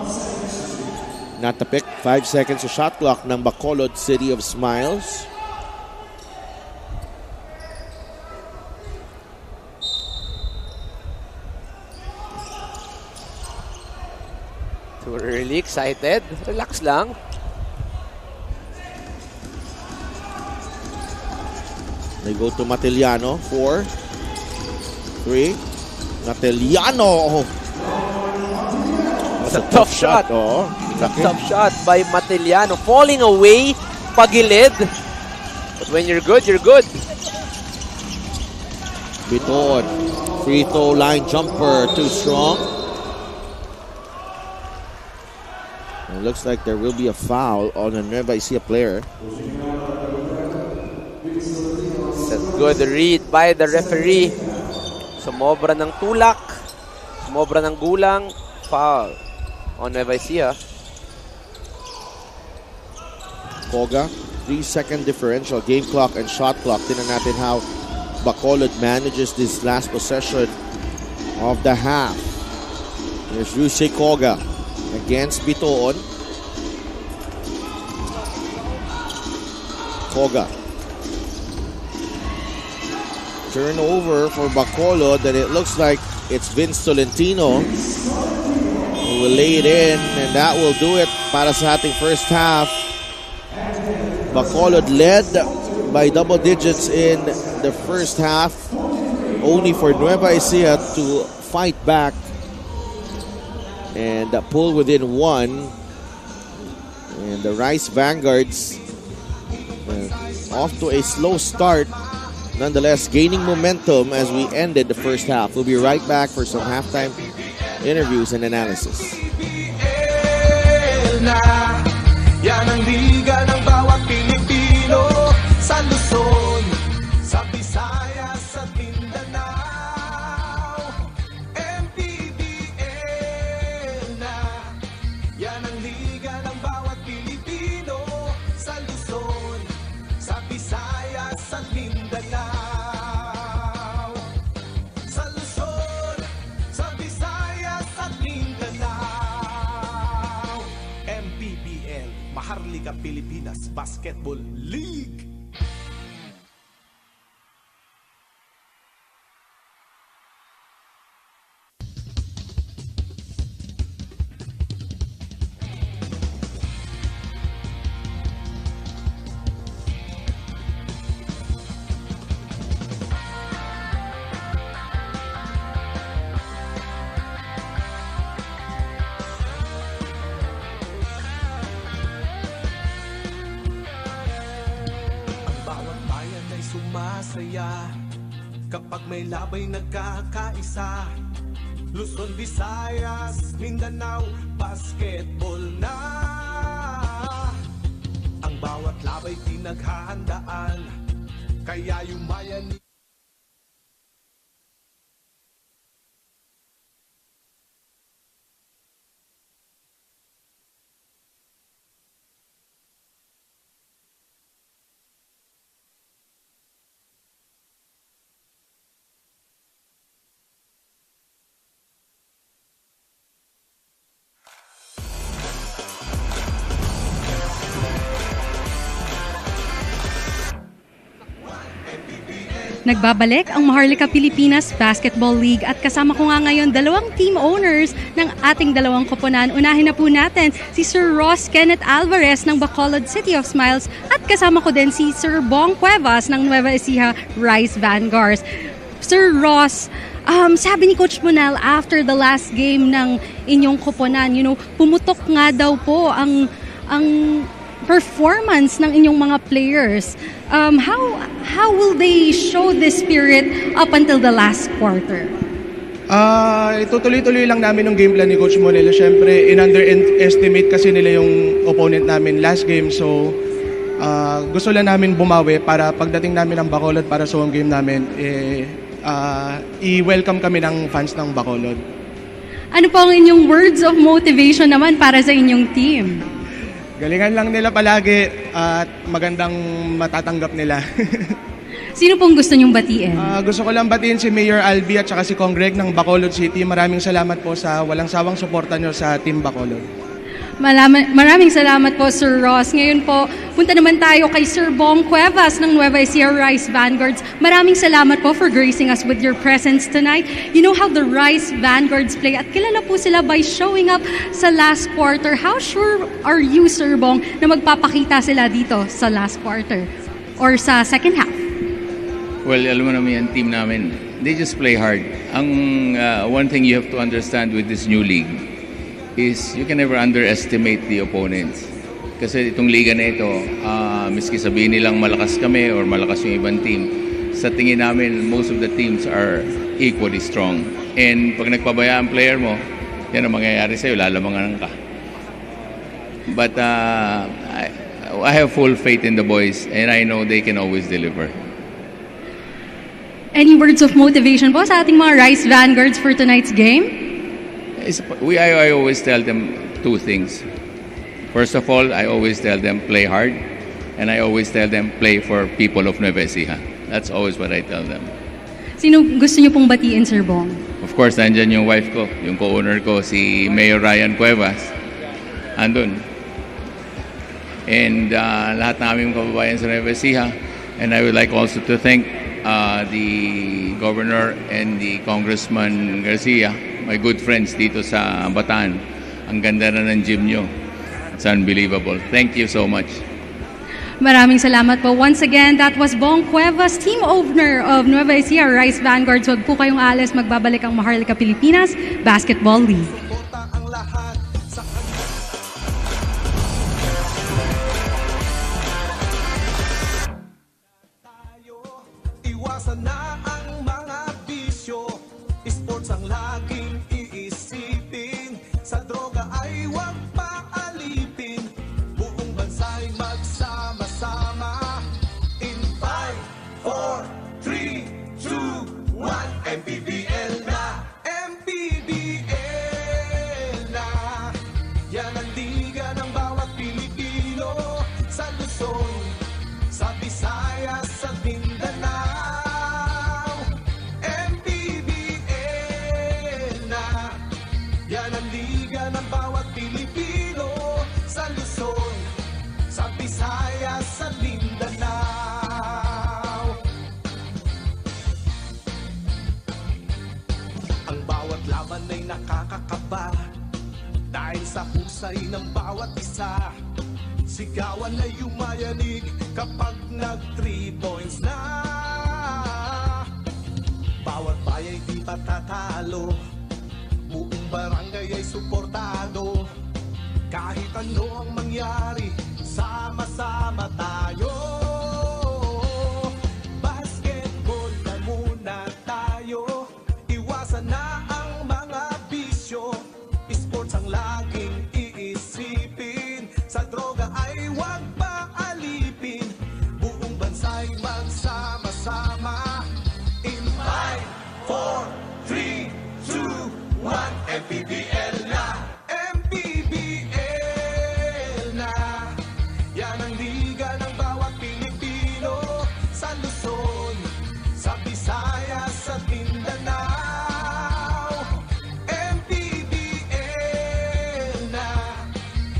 not the pick. 5 seconds to shot clock ng Bacolod City of Smiles. So we're really excited. Relax lang. They go to Matiliano. 4, 3. Matiliano! It's a tough shot. Oh, tough shot by Matiliano. Falling away, pagilid. But when you're good, you're good. Bitoon. Free throw line jumper. Too strong. It looks like there will be a foul on a Nueva Ecija player. It's a good read by the referee. Sumobra ng tulak. Sumobra ng gulang. Foul on Nueva Ecija. Koga. 3-second differential, game clock and shot clock. Tingnan natin how Bacolod manages this last possession of the half. Here's Rushe Koga against Bitoon. Koga. Turnover for Bacolod, and it looks like it's Vince Tolentino who will lay it in, and that will do it para sa ating first half. Bacolod led by double digits in the first half, only for Nueva Ecija to fight back and pull within one. And the Rice Vanguards off to a slow start, nonetheless gaining momentum as we ended the first half. We'll be right back for some halftime interviews and analysis. Yan ang liga ng bawat Pilipino sa Luzon, sa Visayas at Mindanao. MPBL na. Yan ang liga ng bawat Pilipino sa Luzon, sa Visayas at Mindanao. Sa Luzon, sa Visayas at Mindanao. MPBL, Maharlika Pilipinas Basketball League. Sumasaya kapag may labay nagkakaisa. Luzon, Visayas, Mindanao, basketball na. Ang bawat labay pinaghahandaan, kaya yumayan. Nagbabalik ang Maharlika Pilipinas Basketball League at kasama ko nga ngayon dalawang team owners ng ating dalawang koponan. Unahin na po natin si Sir Ross Kenneth Alvarez ng Bacolod City of Smiles at kasama ko din si Sir Bong Cuevas ng Nueva Ecija Rice Vanguards. Sir Ross, sabi ni Coach Monel after the last game ng inyong koponan, pumutok nga daw po ang performance ng inyong mga players. How will they show this spirit up until the last quarter? Itutuloy-tuloy lang namin ng game plan ni Coach Monel. Siyempre, in-underestimate kasi nila yung opponent namin last game. So, gusto lang namin bumawi para pagdating namin ng Bacolod para sa home game namin, i-welcome kami ng fans ng Bacolod. Ano po ang inyong words of motivation naman para sa inyong team? Galingan lang nila palagi at magandang matatanggap nila. Sino pong gusto niyong batiin? Gusto ko lang batiin si Mayor Albi at saka si Kong Greg ng Bacolod City. Maraming salamat po sa walang sawang suporta nyo sa Team Bacolod. Maraming salamat po, Sir Ross. Ngayon po, punta naman tayo kay Sir Bong Cuevas ng Nueva Ecija Rice Vanguards. Maraming salamat po for gracing us with your presence tonight. You know how the Rice Vanguards play at kilala po sila by showing up sa last quarter. How sure are you, Sir Bong, na magpapakita sila dito sa last quarter or sa second half? Well, alam mo naman yan, team namin, they just play hard. Ang one thing you have to understand with this new league is you can never underestimate the opponents. Kasi itong liga na ito, miski sabihin nilang malakas kami or malakas yung ibang team, sa tingin namin, most of the teams are equally strong. And pag nagpabaya ang player mo, yan ang mangyayari sa'yo, lalamangan ka. But I have full faith in the boys and I know they can always deliver. Any words of motivation po sa ating mga Rice Vanguards for tonight's game? I always tell them two things. First of all, I always tell them play hard. And I always tell them, play for people of Nueva Ecija. That's always what I tell them. Sino gusto niyo pong batiin, Sir Bong? Of course, nandyan yung wife ko, yung co-owner ko, si Mayor Ryan Cuevas. Andun. And lahat na aming kababayan sa Nueva Ecija. And I would like also to thank the Governor and the Congressman Garcia, my good friends dito sa Bataan. Ang ganda na ng gym nyo. It's unbelievable. Thank you so much. Maraming salamat po. Once again, that was Bong Cuevas, team owner of Nueva Ecija Rice Vanguards. Huwag po kayong alis, magbabalik ang Maharlika Pilipinas Basketball League. Suporta ang lahat sa tayo. Iwasan na ang mga bisyo. Sports ang laging iisipin. Sa droga ay huwag paalipin. Buong bansa'y magsama-sama. In 5, 4, 3, 2, 1. MPBL na, MPBL na. Yan ang liga ng bawat Pilipino. Sa Luzon, sa Visayas, sa Mindanao. MPBL na. Yan ang liga ng bawat Pilipino. Sa Luzon, sa Visayas, sa Mindanao. Ang bawat laban ay nakakakaba dahil sa husay ng bawat isa. Sigawan ay yumayanig kapag nag 3 points na. Bawat bayay di patatalo, buong barangay ay suportado. Kahit ano ang mangyari, sama-sama tayo. Basketball na muna tayo. Iwasan na ang mga bisyo. Sports ang laging iisipin. Sa droga ay huwag paalipin. Buong bansa'y magsama-sama. In 5, 4, 3, 2, 1. MPBL na, MPBL na. Yan ang liga ng bawat Pilipino. Sa Luzon, sa Visayas, sa Mindanao. MPBL na.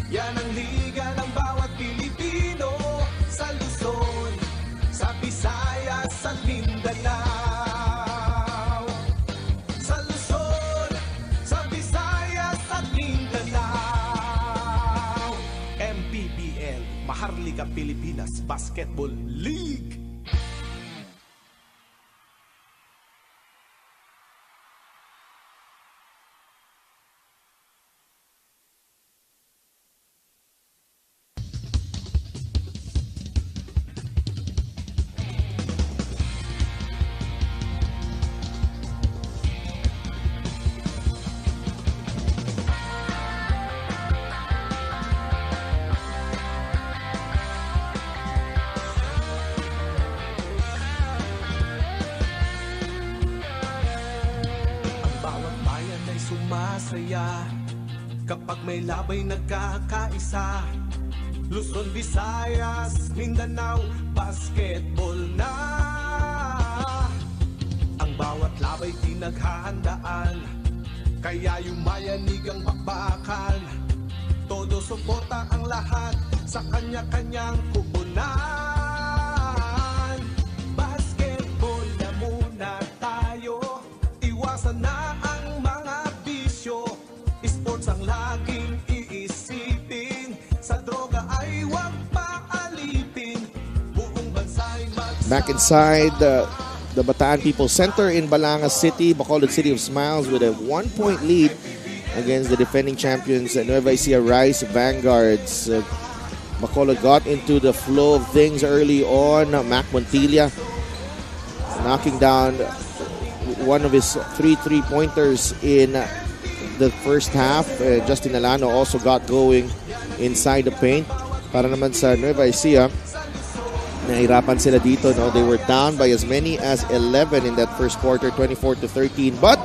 Yan ang liga ng bawat Pilipino. Sa Luzon, sa Visayas, sa Mindanao. Sa Luzon, sa Visayas, at Mindanao. MPBL, Maharlika Pilipinas Basketball League. Sumasaya kapag may labay nagkakaisa. Luzon, Visayas, Mindanao, basketball na. Ang bawat labay pinaghahandaan, kaya yumayanig ang bakbakan. Todo suporta ang lahat sa kanya-kanyang kupunan. Basketball na muna tayo. Iwasan na ang mga bisyo. Sports ang laging iisipin. Sa droga ay huwag paalipin. Buong bansa'y Back inside the Bataan People's Center in Balanga City, Bacolod City of Smiles with a 1-point lead against the defending champions Nueva Ecija Rice Vanguards. Bacolod got into the flow of things early on. Mac Montilla knocking down one of his 3 3-pointers in the first half. Justin Alano also got going inside the paint. Para naman sa Nueva Ecija, nahirapan sila dito. No? They were down by as many as 11 in that first quarter, 24-13. But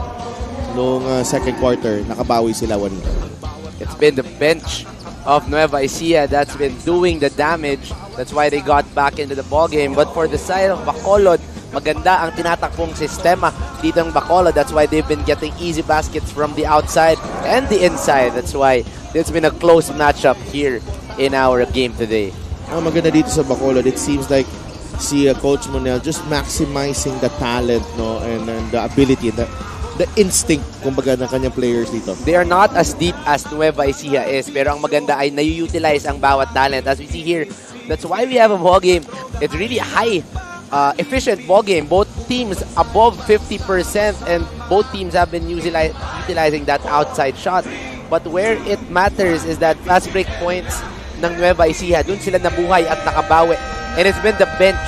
noong second quarter, nakabawi sila 1. It's been the bench of Nueva Ecija that's been doing the damage. That's why they got back into the ball game. But for the side of Bacolod, maganda ang tinatakbong sistema dito ng Bacolod. That's why they've been getting easy baskets from the outside and the inside. That's why it's been a close matchup here in our game today. Ang maganda dito sa Bacolod, it seems like si Coach Monel just maximizing the talent, no, and the ability, the instinct, kumbaga, ng kanyang players dito. They are not as deep as Nueva Ecija is, pero ang maganda ay nayu-utilize ang bawat talent. As we see here, that's why we have a ball game. It's really high, efficient ball game. Both teams above 50%, and both teams have been utilizing that outside shot. But where it matters is that fast break points ng Nueva Ecija, dun sila nabuhay at nakabawi. And it's been the bench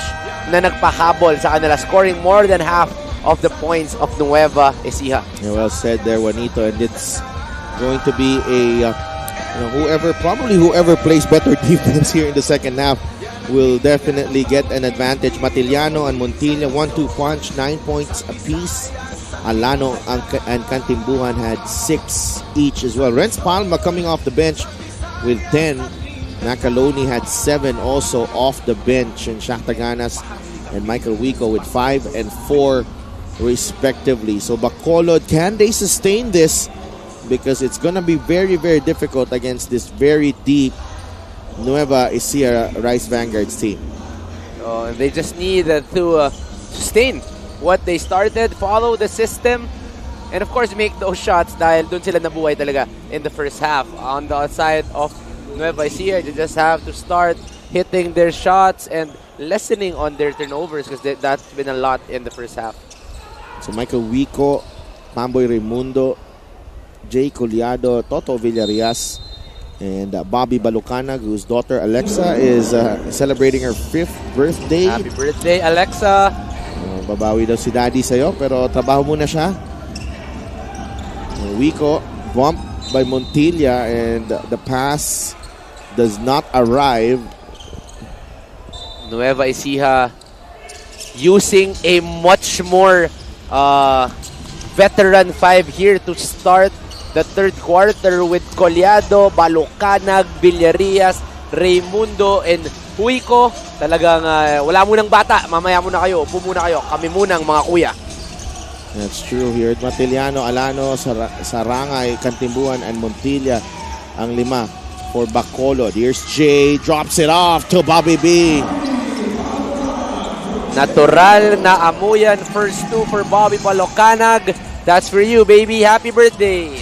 na nagpahabol sa kanila, scoring more than half of the points of Nueva Ecija. Yeah, well said there, Juanito. And it's going to be a whoever plays better defense here in the second half will definitely get an advantage. Matiliano and Montilla 1-2 punch, 9 points apiece. Alano and Cantimbuhan had 6 each as well. Renz Palma coming off the bench with 10. Macaloni had 7 also off the bench, and Shaktaganas and Michael Wico with 5 and 4 respectively. So Bacolod, can they sustain this? Because it's gonna be very, very difficult against this very deep Nueva Ecija Rice Vanguards team. They just need to sustain what they started, follow the system, and of course make those shots dahil dun sila nabuhay talaga in the first half. On the side of Nueva Ecija, they just have to start hitting their shots and lessening on their turnovers, because that's been a lot in the first half. So Michael Wico, Pamboy Raimundo, Jay Collado, Toto Villarias, and Bobby Balucanag, whose daughter Alexa is celebrating her 5th birthday. Happy birthday, Alexa! Babawi daw si Daddy sa'yo, pero trabaho muna siya. Wico, bumped by Montilla, and the pass does not arrive. Nueva Ecija using a much more veteran 5 here to start the third quarter with Collado, Balucanag, Villarias, Raimundo, and Huico. Talagang wala munang bata, mamaya muna kayo, upo muna kayo, kami munang mga kuya. That's true here. Matiliano, Alano, Sarangay, Cantimbuhan, and Montilla ang 5 for Bacolod. Here's Jay, drops it off to Bobby B. Natural na amuyan, first 2 for Bobby Balucanag. That's for you, baby. Happy birthday.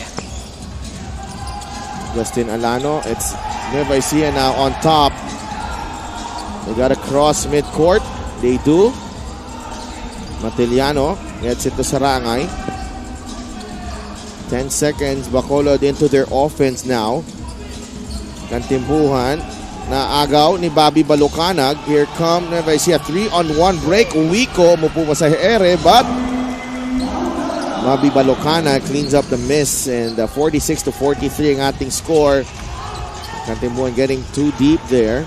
Justin Alano, it's Nueva Ecija now on top. They got to cross midcourt. They do. Matiliano gets it to Sarangay. 10 seconds, Bacolod into their offense now. Cantimbuhan, naagaw ni Bobby Balucanag. Here come Nueva Ecija, 3-on-1 break. Wico, umupo pa sa ere, but Bobby Balucanag cleans up the miss, and 46-43 ang ating score. Cantimbuhan getting too deep there.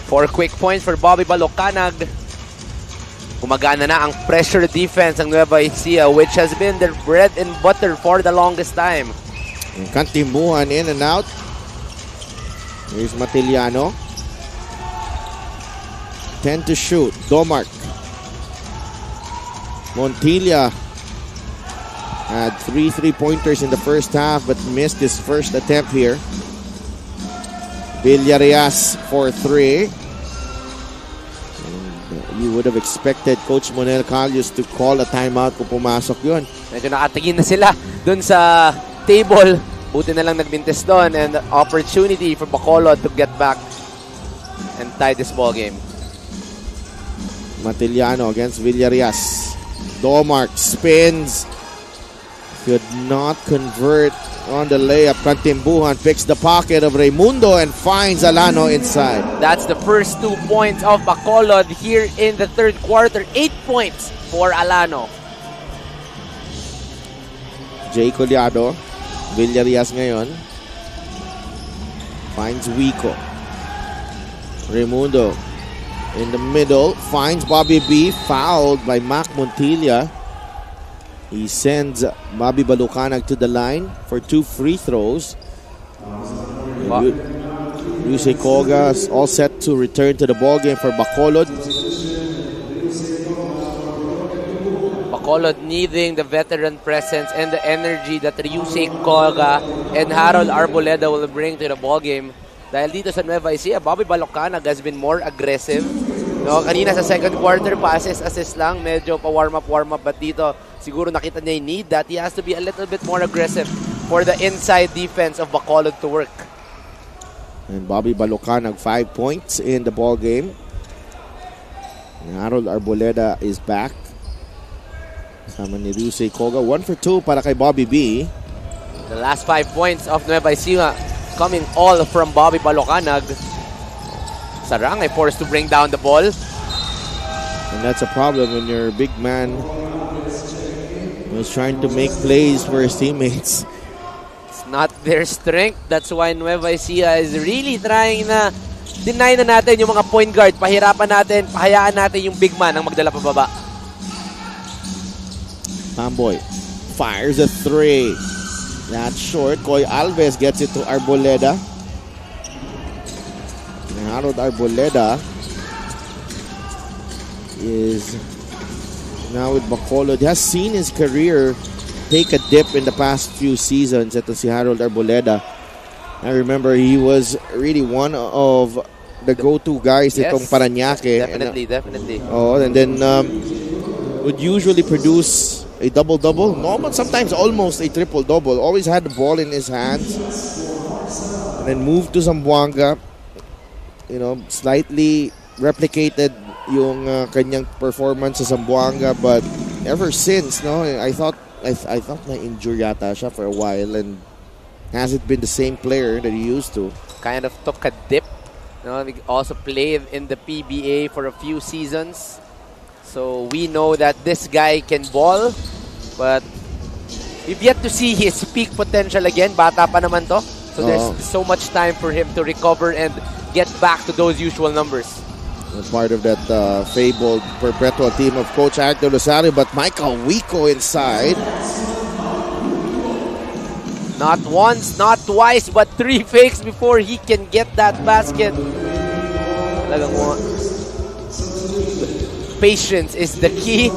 4 quick points for Bobby Balucanag. Gumagana na ang pressure defense ng Nueva Ecija, which has been their bread and butter for the longest time. And Cantimbuhan in and out. Here's Matiliano. 10 to shoot. Domark. Montilla had 3 3-pointers in the first half, but missed his first attempt here. Villarias for 3. You would have expected Coach Monel Calius to call a timeout kung pumasok yun. Medyo nakatingin na sila dun sa table. Buti na lang nagbintes doon, and opportunity for Bacolod to get back and tie this ball game. Matiliano against Villarias. Domark spins. Could not convert on the layup. Cantimbuhan picks the pocket of Raimundo and finds Alano inside. That's the first 2 points of Bacolod here in the third quarter. 8 points for Alano. Jay Collado. Villarias ngayon. Finds Wico. Raimundo in the middle. Finds Bobby B. Fouled by Mac Montilla. He sends Bobby Balucanag to the line for 2 free throws. Yusei Koga is all set to return to the ball game for Bacolod. Bacolod needing the veteran presence and the energy that Ryusei Koga and Harold Arboleda will bring to the ball game. Dahil dito sa Nueva Ecija, Bobby Balocanag has been more aggressive. No, kanina sa second quarter, pa-assist lang, medyo pa-warm up, but dito siguro nakita niya yung need that he has to be a little bit more aggressive for the inside defense of Bacolod to work. And Bobby Balocanag 5 points in the ball game. And Harold Arboleda is back. Kasama ni Ryusei Koga. 1 for 2 para kay Bobby B. The last 5 points of Nueva Ecija coming all from Bobby Balocanag. Sarang ay forced to bring down the ball. And that's a problem when your big man was trying to make plays for his teammates. It's not their strength. That's why Nueva Ecija is really trying na deny na natin yung mga point guard. Pahirapan natin, pahayaan natin yung big man ang magdala pababa. Pamboy fires a 3. That's short. Koy Alves gets it to Arboleda. And Harold Arboleda is now with Bacolod. He has seen his career take a dip in the past few seasons. Ito si Harold Arboleda. I remember he was really one of the go-to guys itong Parañaque. Definitely. Oh, and then would usually produce a double-double. No, but sometimes almost a triple-double. Always had the ball in his hands. And then moved to Zamboanga. You know, slightly replicated yung kanyang performance sa Zamboanga, but ever since, no, I thought na injured yata siya for a while, and hasn't been the same player that he used to. Kind of took a dip. No, he also played in the PBA for a few seasons. So we know that this guy can ball, but we've yet to see his peak potential again. Bata pa naman to. So there's so much time for him to recover and get back to those usual numbers. Part of that fabled perpetual team of Coach Hector Rosario, but Michael Wico inside. Not once, not twice, but 3 fakes before he can get that basket. Talagang patience is the key.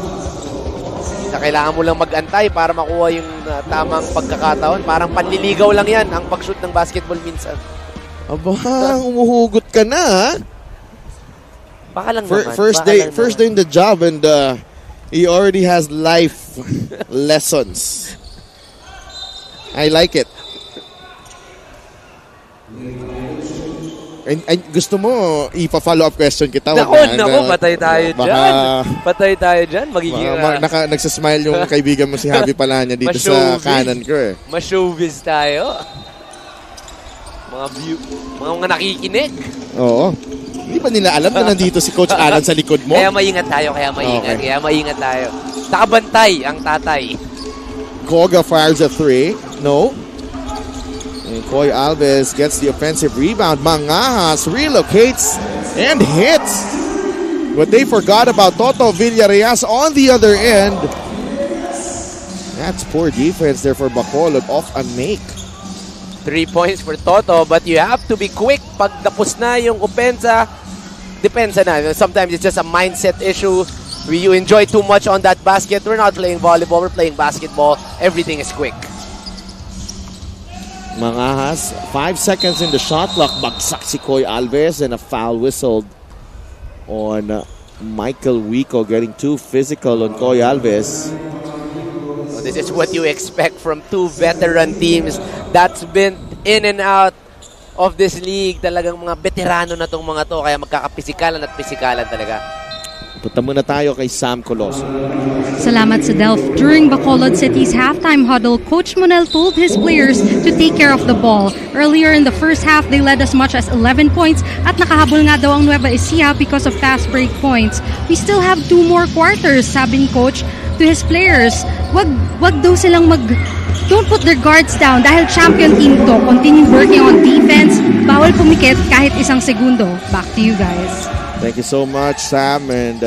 Kailangan mo lang mag-antay para makuha yung tamang pagkakataon. Parang panliligaw lang yan ang pag-shoot ng basketball minsan. Aba, umuhugot ka na, ha? Baka lang naman. First day in the job, and he already has life lessons. I like it. And gusto mo, ipa-follow up question kita. Naku, patay tayo dyan. Patay tayo dyan. Magiging... nagsasmile yung kaibigan mo si Javi Palanya dito sa kanan ko eh. Ma-showbiz tayo. Mga nakikinig. Oo. Hindi ba nila alam na nandito si Coach Alan sa likod mo? Kaya maingat tayo, kaya maingat tayo. Nakabantay ang tatay. Koga fires a 3. No. And Koy Alves gets the offensive rebound. Mangajas relocates and hits. But they forgot about Toto Villarreal on the other end. That's poor defense there for Bacolod, off a make. 3 points for Toto, but you have to be quick. Pag tapos na yung opensa, depensa na. Sometimes it's just a mindset issue. You enjoy too much on that basket. We're not playing volleyball, we're playing basketball. Everything is quick. Mangajas, 5 seconds in the shot clock. Bagsak si Koy Alves, and a foul whistled on Michael Wico, getting too physical on Koy Alves. So this is what you expect from two veteran teams that's been in and out of this league. Talagang mga veterano na tong mga to, kaya magkakapisikalan at pisikalan talaga. Punta muna tayo kay Sam Coloso. Salamat sa Delph. During Bacolod City's halftime huddle, Coach Monel told his players to take care of the ball. Earlier in the first half, they led as much as 11 points at nakahabol nga daw ang Nueva Ecija because of fast break points. We still have 2 more quarters, sabi ni Coach to his players. Wag daw silang don't put their guards down dahil champion team to. Continue working on defense. Bawal pumikit kahit isang segundo. Back to you guys. Thank you so much, Sam. And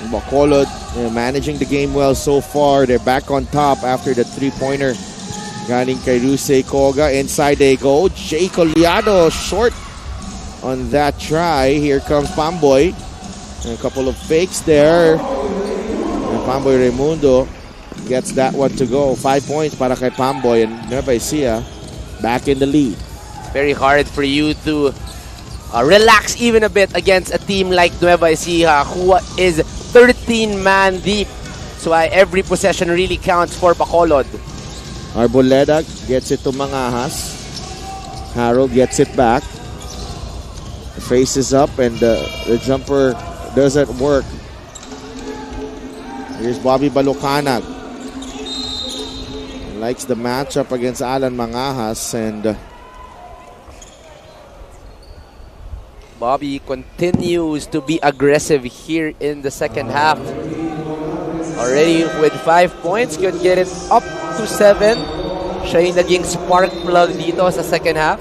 Bacolod managing the game well so far. They're back on top after the 3-pointer. Galing kay Ryusei Koga. Inside they go. Jay Collado, short on that try. Here comes Pamboy. And a couple of fakes there. And Pamboy Raimundo gets that one to go. 5 points para kay Pamboy, and Nueva Ecija back in the lead. Very hard for you to relax even a bit against a team like Nueva Ecija, who is 13-man deep. So every possession really counts for Bacolod. Arboleda gets it to Mangahas. Harold gets it back. Faces up, and the jumper doesn't work. Here's Bobby Balucanag. Likes the matchup against Alan Mangahas, and Bobby continues to be aggressive here in the second half. Already with 5 points, could get it up to 7. Siya yung naging spark plug dito sa second half.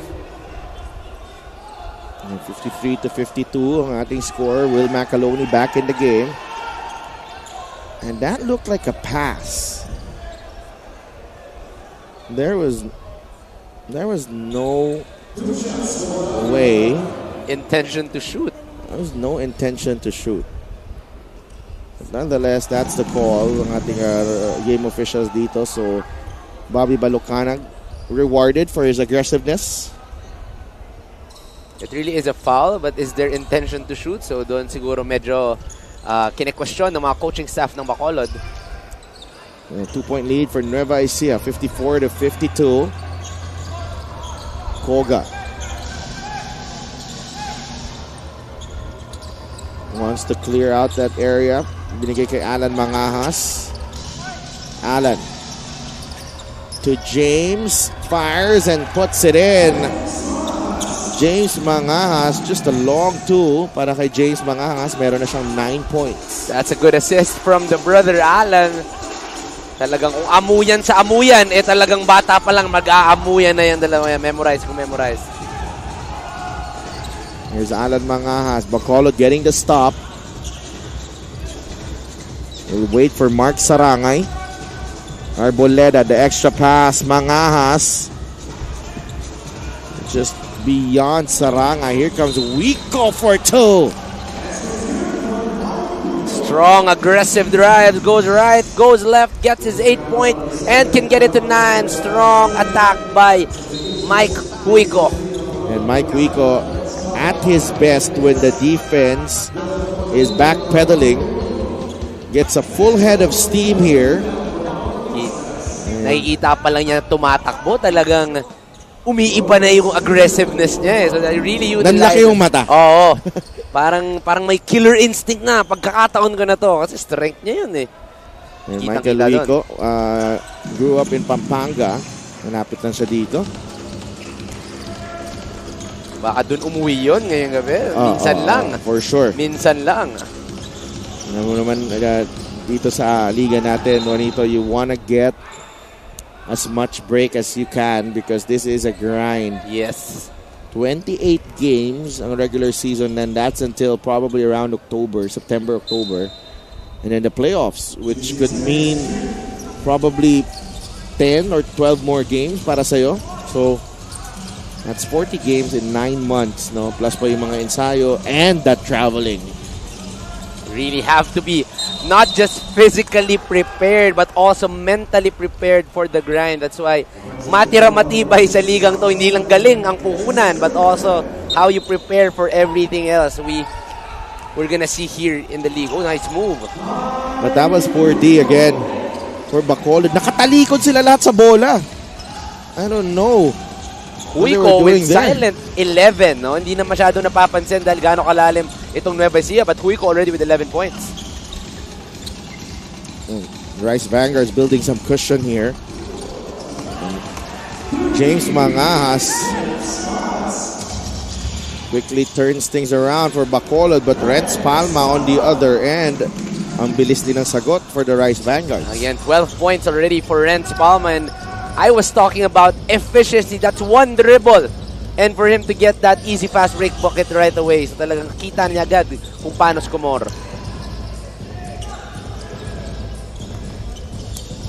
53-52 ang ating score. Will Macaloni back in the game. And that looked like a pass. There was no way. Intention to shoot. There was no intention to shoot. But nonetheless, that's the call ng ating game officials dito. So, Bobby Balucanag rewarded for his aggressiveness. It really is a foul, but is there intention to shoot? So doon siguro medyo kine-question ng mga coaching staff ng Bacolod. A 2-point lead for Nueva Ecija, 54-52. Koga wants to clear out that area. Binigay kay Alan Mangahas. Alan to James, fires and puts it in. James Mangahas, just a long two para kay James Mangahas. Meron na siyang 9 points. That's a good assist from the brother Alan. Talagang kung amuyan sa amuyan, talagang bata pa lang mag-aamuyan na yan dalawa. Memorize. Here's Alan Mangahas. Bacolod getting the stop. We'll wait for Mark Sarangay. Arboleda, the extra pass. Mangahas. Just beyond Sarangay. Here comes Wico for 2. Strong, aggressive drive. Goes right, goes left, gets his 8-point, and can get it to 9. Strong attack by Mike Wico. And Mike Wico at his best when the defense is backpedaling. Gets a full head of steam here. Nakikita pa lang niya tumatakbo. Talagang umiiba na yung aggressiveness niya. So really utilize. Nanlaki yung mata. Oo. Parang may killer instinct na. Pagkakataon ko na to. Kasi strength niya yun eh. And Michael Wico grew up in Pampanga. Manapit lang siya dito. Baka dun umuwi yun ngayong gabi. Minsan lang. For sure. Minsan lang. Alam mo naman, dito sa liga natin, Juanito, you wanna get as much break as you can because this is a grind. Yes. 28 games ang regular season, and that's until probably around September, October. And then the playoffs, which could mean probably 10 or 12 more games para sa'yo. So, that's 40 games in 9 months, no? Plus pa yung mga ensayo and that traveling. Really have to be not just physically prepared but also mentally prepared for the grind. That's why matibay sa ligang to. Hindi lang galing ang puhunan but also how you prepare for everything else. We're gonna see here in the league. Oh, nice move. But that was 4D again for Bacolod. Nakatalikod sila lahat sa bola. I don't know. Huico with silent 11, no? Hindi na masyado napapansin dahil gaano kalalim itong Nueva Ecija, but Huico already with 11 points. Rice Vanguards building some cushion here. James Mangahas quickly turns things around for Bacolod, but Renz Palma on the other end. Ang bilis din ng sagot for the Rice Vanguards. Again, 12 points already for Renz Palma, and I was talking about efficiency. That's one dribble. And for him to get that easy fast break bucket right away. So talagang kita niya agad kung paano skumor.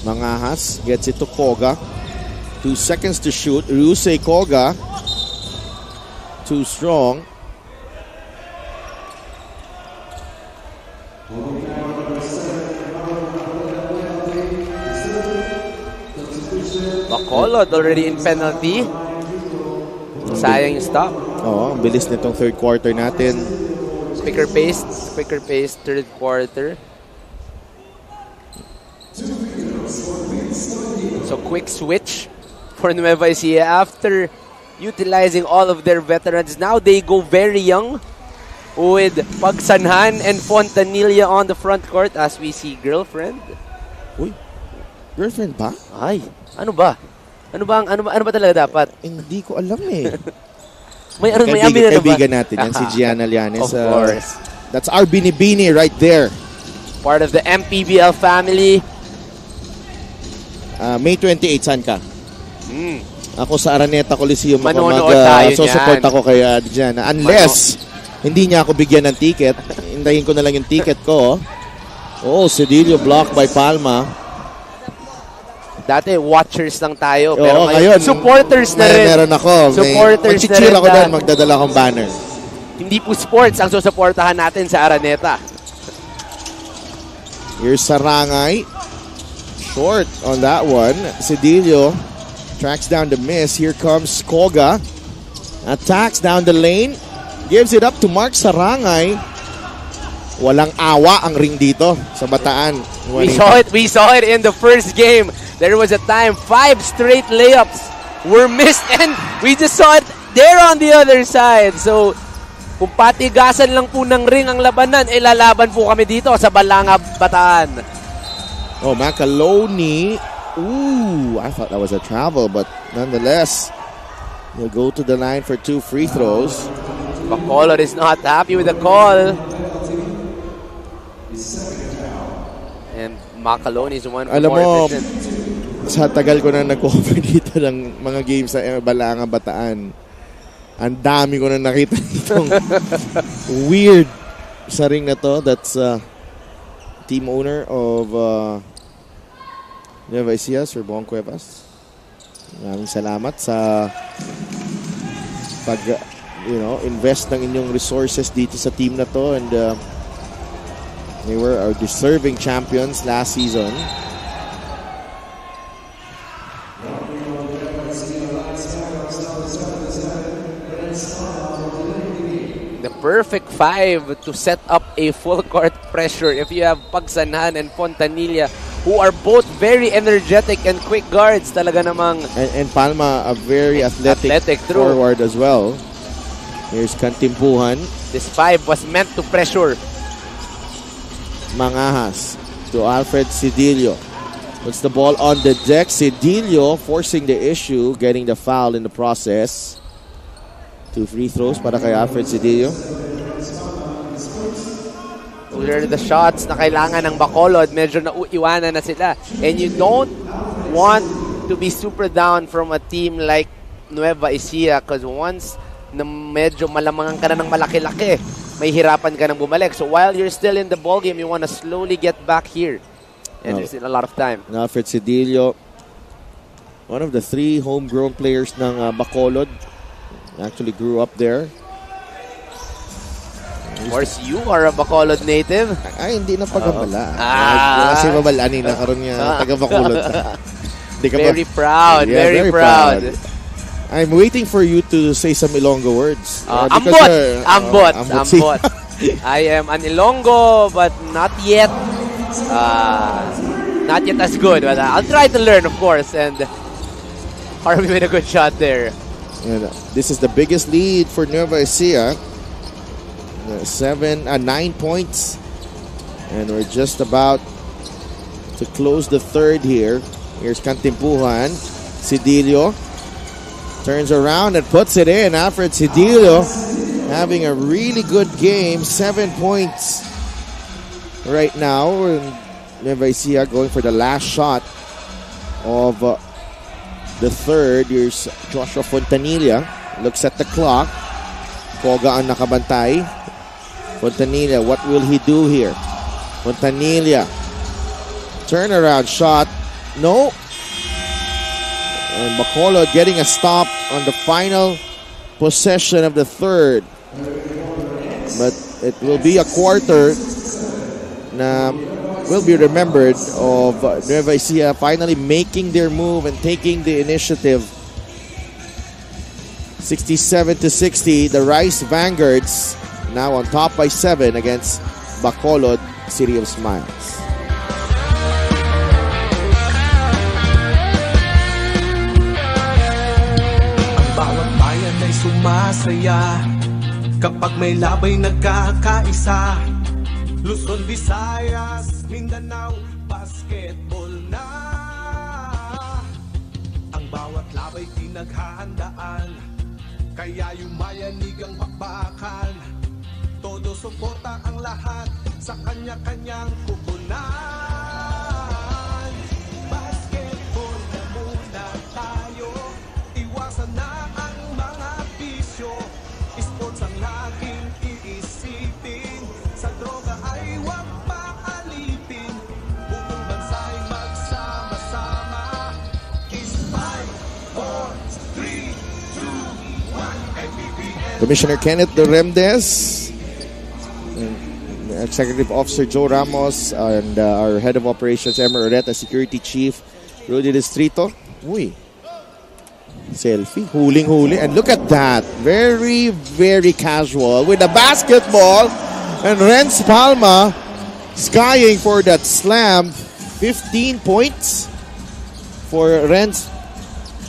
Mangahas gets it to Koga. 2 seconds to shoot. Ryusei Koga. Too strong. Bacolod already in penalty. Sayang yung stop. Oo, ang bilis nitong third quarter natin. Quicker pace, third quarter. So quick switch for Nueva Ecija after utilizing all of their veterans. Now they go very young with Pagsanhan and Fontanilla on the front court as we see girlfriend. Uy, girlfriend ba? Ay, ano ba? Ano ba talaga dapat? Hindi ko alam eh. May amin na ba? Kaibigan natin yan, si Gianna Llanes. Of course. That's our binibini right there. Part of the MPBL family. May 28, saan ka? Ako sa Araneta Coliseum. Manonood tayo support niyan. ako kay Gianna. Unless, hindi niya ako bigyan ng ticket. Hintayin ko na lang yung ticket ko. Oh, Cedillo blocked by Palma. Dati watchers lang tayo. Oo, Pero ngayon, supporters na rin. Meron ako. Supporters na mag-cheer rin. ako doon, magdadala akong banner. Hindi po sports ang susuportahan natin sa Araneta. Here's Sarangay. Short on that one. Cedillo tracks down the miss. Here comes Koga. Attacks down the lane. Gives it up to Mark Sarangay. Walang awa ang ring dito sa Bataan. We saw it in the first game. There was a time 5 straight layups were missed and we just saw it there on the other side. So kung patigasan lang po ng ring ang labanan, lalaban po kami dito sa Balanga, Bataan. Oh, Macaloni. Ooh, I thought that was a travel, but nonetheless, he'll go to the line for 2 free throws. Bacolod is not happy with the call. And Macaloni is one for Alam more mo, efficient. sa tagal ko na nag-cover dito ng mga games sa Balanga, Bataan, ang dami ko na nakita itong weird sa ring na to. That's team owner of Nueva Ecija, Sir Bong Cuevas. Maraming salamat sa pag invest ng inyong resources dito sa team na to, and they were our deserving champions last season. The perfect 5 to set up a full court pressure if you have Pagsanhan and Fontanilla, who are both very energetic and quick guards. Talaga namang And Palma, a very athletic true. forward as well. Here's Kantimpuhan. This 5 was meant to pressure. Mangahas to Alfred Cedillo. Puts the ball on the deck. Cedillo forcing the issue, getting the foul in the process. 2 free throws para kay Alfred Cedillo. Those are the shots na kailangan ng Bacolod. Medyo nauiwanan na sila. And you don't want to be super down from a team like Nueva Ecija, because once na medyo malamangan ka na ng malaki-laki, may hirapan ka nang bumalik. So while you're still in the ballgame, you want to slowly get back here. And there's still a lot of time. Alfred Cedillo, one of the 3 homegrown players ng Bacolod. Actually grew up there. Of course, you are a Bacolod native. Ay, hindi na pagabala. Ah. Kasi mabalani na karon nga taga Bacolod. Very proud, Yeah, very proud. I'm waiting for you to say some Ilonggo words. Ambot. I am an Ilonggo, but not yet as good. But I'll try to learn, of course. And Harvey made a good shot there. And this is the biggest lead for Nueva Ecija. 9 points. And we're just about to close the third here. Here's Kantimpuhan. Cedillo turns around and puts it in. Alfred Cedillo having a really good game. 7 points right now. And Nueva Ecija going for the last shot of the third. Here's Joshua Fontanilla. Looks at the clock. Koga ang nakabantay. Fontanilla, what will he do here? Fontanilla. Turnaround shot. No. And Bacolod getting a stop on the final possession of the third. But it will be a quarter na will be remembered of Nueva Ecija finally making their move and taking the initiative. 67-60, the Rice Vanguards now on top by 7 against Bacolod City of Smiles. Ang bawat bayan ay sumasaya kapag may labay nagkakaisa. Luzon, Visayas, Mindanao, basketball na. Ang bawat labay pinaghahandaan, kaya yumayanig ang bakbakan. Todo suporta ang lahat sa kanya-kanyang kupunan. Basketball na muna tayo, iwasan na ang mga bisyo. Sports ang laging iisipin, sa droga ay huwag paalipin. Buong bansa'y magsama-sama. Is 5, 4, 3, 2, 1, MPBL. Commissioner Kenneth Doremdes, Executive Officer Joe Ramos, and our Head of Operations, Emma Oreta, Security Chief Rudy Distrito. Uy, selfie, huling-huli. And look at that, very, very casual with a basketball. And Renz Palma skying for that slam. 15 points for Renz.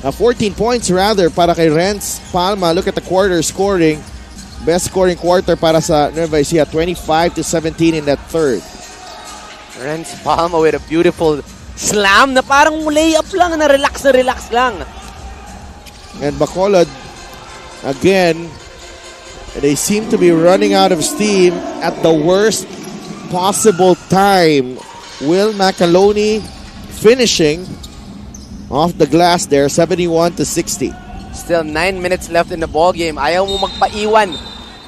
14 points rather para kay Renz Palma. Look at the quarter scoring. Best scoring quarter para sa Nueva Ecija, 25-17 in that third. Renz Palma with a beautiful slam na parang layup lang, na relax lang. And Bacolod, again, they seem to be running out of steam at the worst possible time. Will Macaloni finishing off the glass there, 71-60. Still 9 minutes left in the ball game. Ayaw mo magpaiwan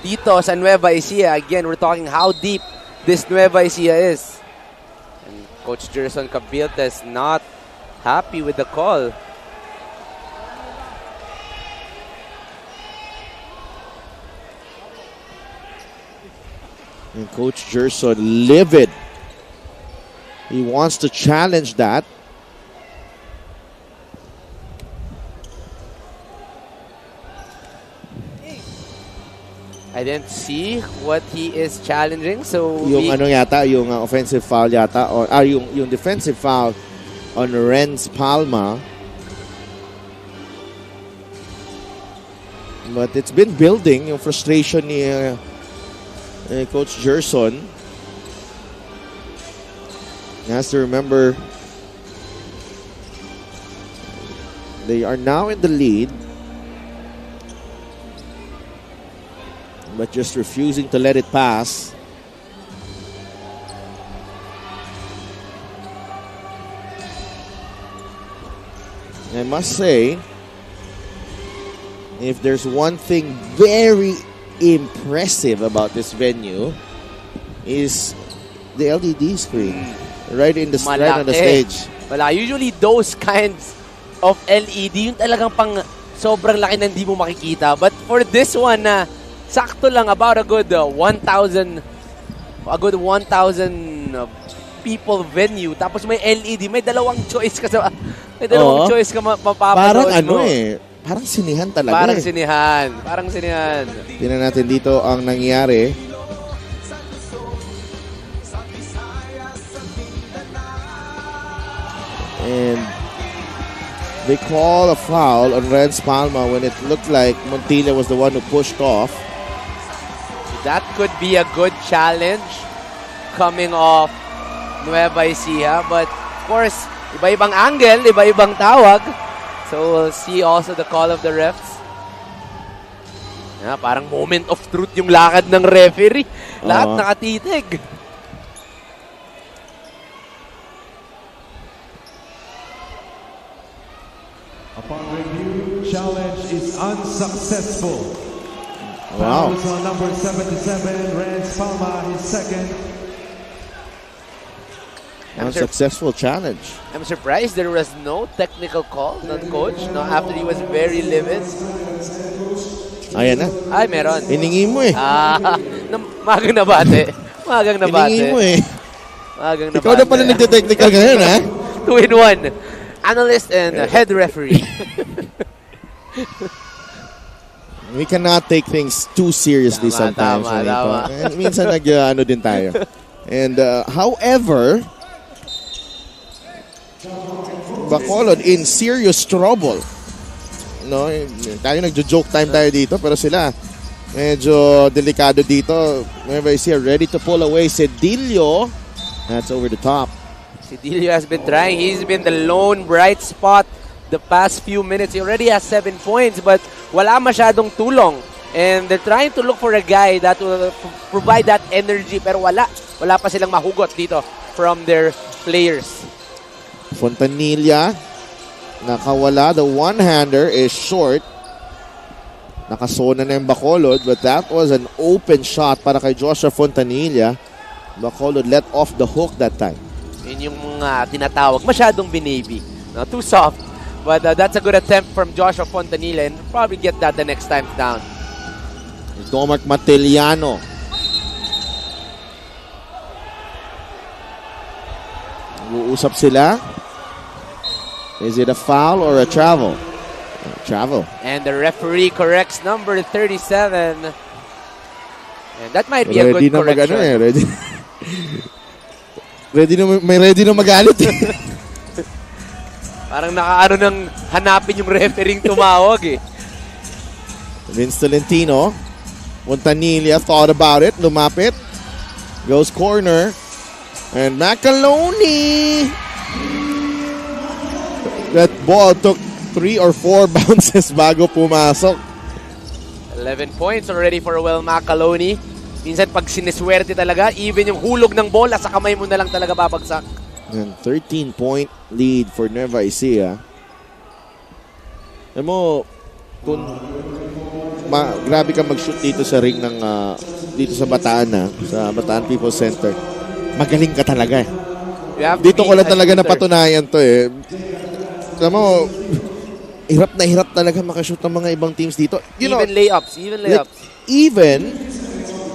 dito sa Nueva Ecija. Again, we're talking how deep this Nueva Ecija is. And Coach Jerson Cabilta is not happy with the call. And Coach Gerson livid. He wants to challenge that. I didn't see what he is challenging, so Yung ano yata, yung offensive foul yata, or yung defensive foul on Renz Palma. But it's been building yung frustration ni Coach Gerson. He has to remember they are now in the lead, but just refusing to let it pass. I must say, if there's one thing very impressive about this venue, is the LED screen right on the stage. Wala, usually those kinds of LED, yung talagang pang sobrang laki na hindi mo makikita. But for this one, sakto lang, about a good 1,000 people venue. Tapos may LED, may dalawang choice ka sa choice ka mapapanood. Parang ano parang sinihan talaga. Parang sinihan. Tingnan natin dito ang nangyari. And they call a foul on Renz Palma when it looked like Montilla was the one who pushed off. That could be a good challenge coming off Nueva Ecija. But of course, iba-ibang angle, iba-ibang tawag. So we'll see also the call of the refs. Parang moment of truth yung lakad ng referee. Lahat nakatitig. Upon review, challenge is unsuccessful. Wow. Fouls on number 77, Renz Palma, his second. Unsuccessful challenge. I'm surprised there was no technical call on Coach after he was very livid. Ayan na. Ay, meron. Hiningi mo eh. Magang nabate. Hiningi mo eh. Magang Ikaw na pala nagte-technical ngayon, ha? 2-in-1. Analyst and head referee. We cannot take things too seriously sometimes. Tama. And minsan ano din tayo. And however, Bacolod in serious trouble. No, tayo nagjo-joke time tayo dito, pero sila medyo delikado dito. Nueva Ecija ready to pull away. Cedillo, that's over the top. Cedillo has been trying. He's been the lone bright spot the past few minutes. He already has 7 points, but wala masyadong tulong. And they're trying to look for a guy that will provide that energy, pero wala pa silang mahugot dito from their players. Fontanilla, nakawala. The one-hander is short. Nakasona na yung Bacolod, but that was an open shot para kay Joshua Fontanilla. Bacolod let off the hook that time. Yun yung tinatawag, masyadong binaby. No, too soft. But that's a good attempt from Joshua Fontanilla, and probably get that the next time down. Domark Matiliano. Uusap sila. Is it a foul or a travel? Travel. And the referee corrects number 37. And that might be a good correction. Ready na magalit. Parang nakaano nang hanapin yung referee tumawag eh. Vince Tolentino. Montanilla thought about it. Lumapit. Goes corner. And Macaloni. That ball took 3 or 4 bounces bago pumasok. 11 points already for Will Macaloni. Minsan pag siniswerte talaga, even yung hulog ng bola sa kamay mo na lang talaga babagsak. And 13-point lead for Nueva Ecija. Alam mo, kung grabe ka mag-shoot dito sa ring ng dito sa Bataan, sa Bataan People's Center. Magaling ka talaga. Dito ko lang talaga napatunayan to eh. Alam mo, hirap na hirap talaga makashoot ng mga ibang teams dito. Even layups.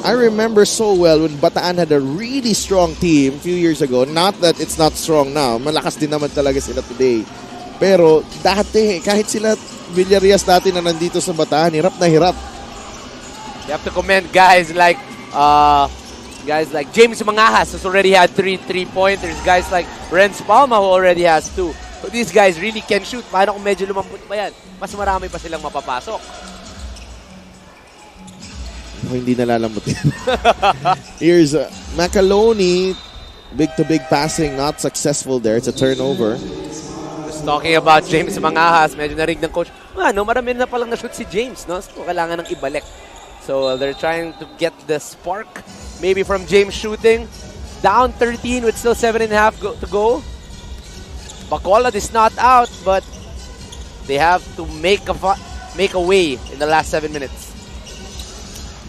I remember so well when Bataan had a really strong team a few years ago. Not that it's not strong now. Malakas din naman talaga sila today. Pero dati, kahit sila Villarias dati na nandito sa Bataan, hirap na hirap. You have to commend guys like James Mangahas, who's already had 3 3-pointers. Guys like Renz Palma, who already has 2. So these guys really can shoot. Paano kung medyo lumambot pa yan? Mas marami pa silang mapapasok. Hindi nalalambot yan. Here's Macaloni. Big-to-big passing, not successful there. It's a turnover. Just talking about James Mangahas, medyo narig ng coach. Marami na palang na-shoot si James, no? So kailangan ng ibalik. So they're trying to get the spark. Maybe from James shooting. Down 13 with still 7.5 to go. Bacolod is not out, but they have to make a way in the last 7 minutes.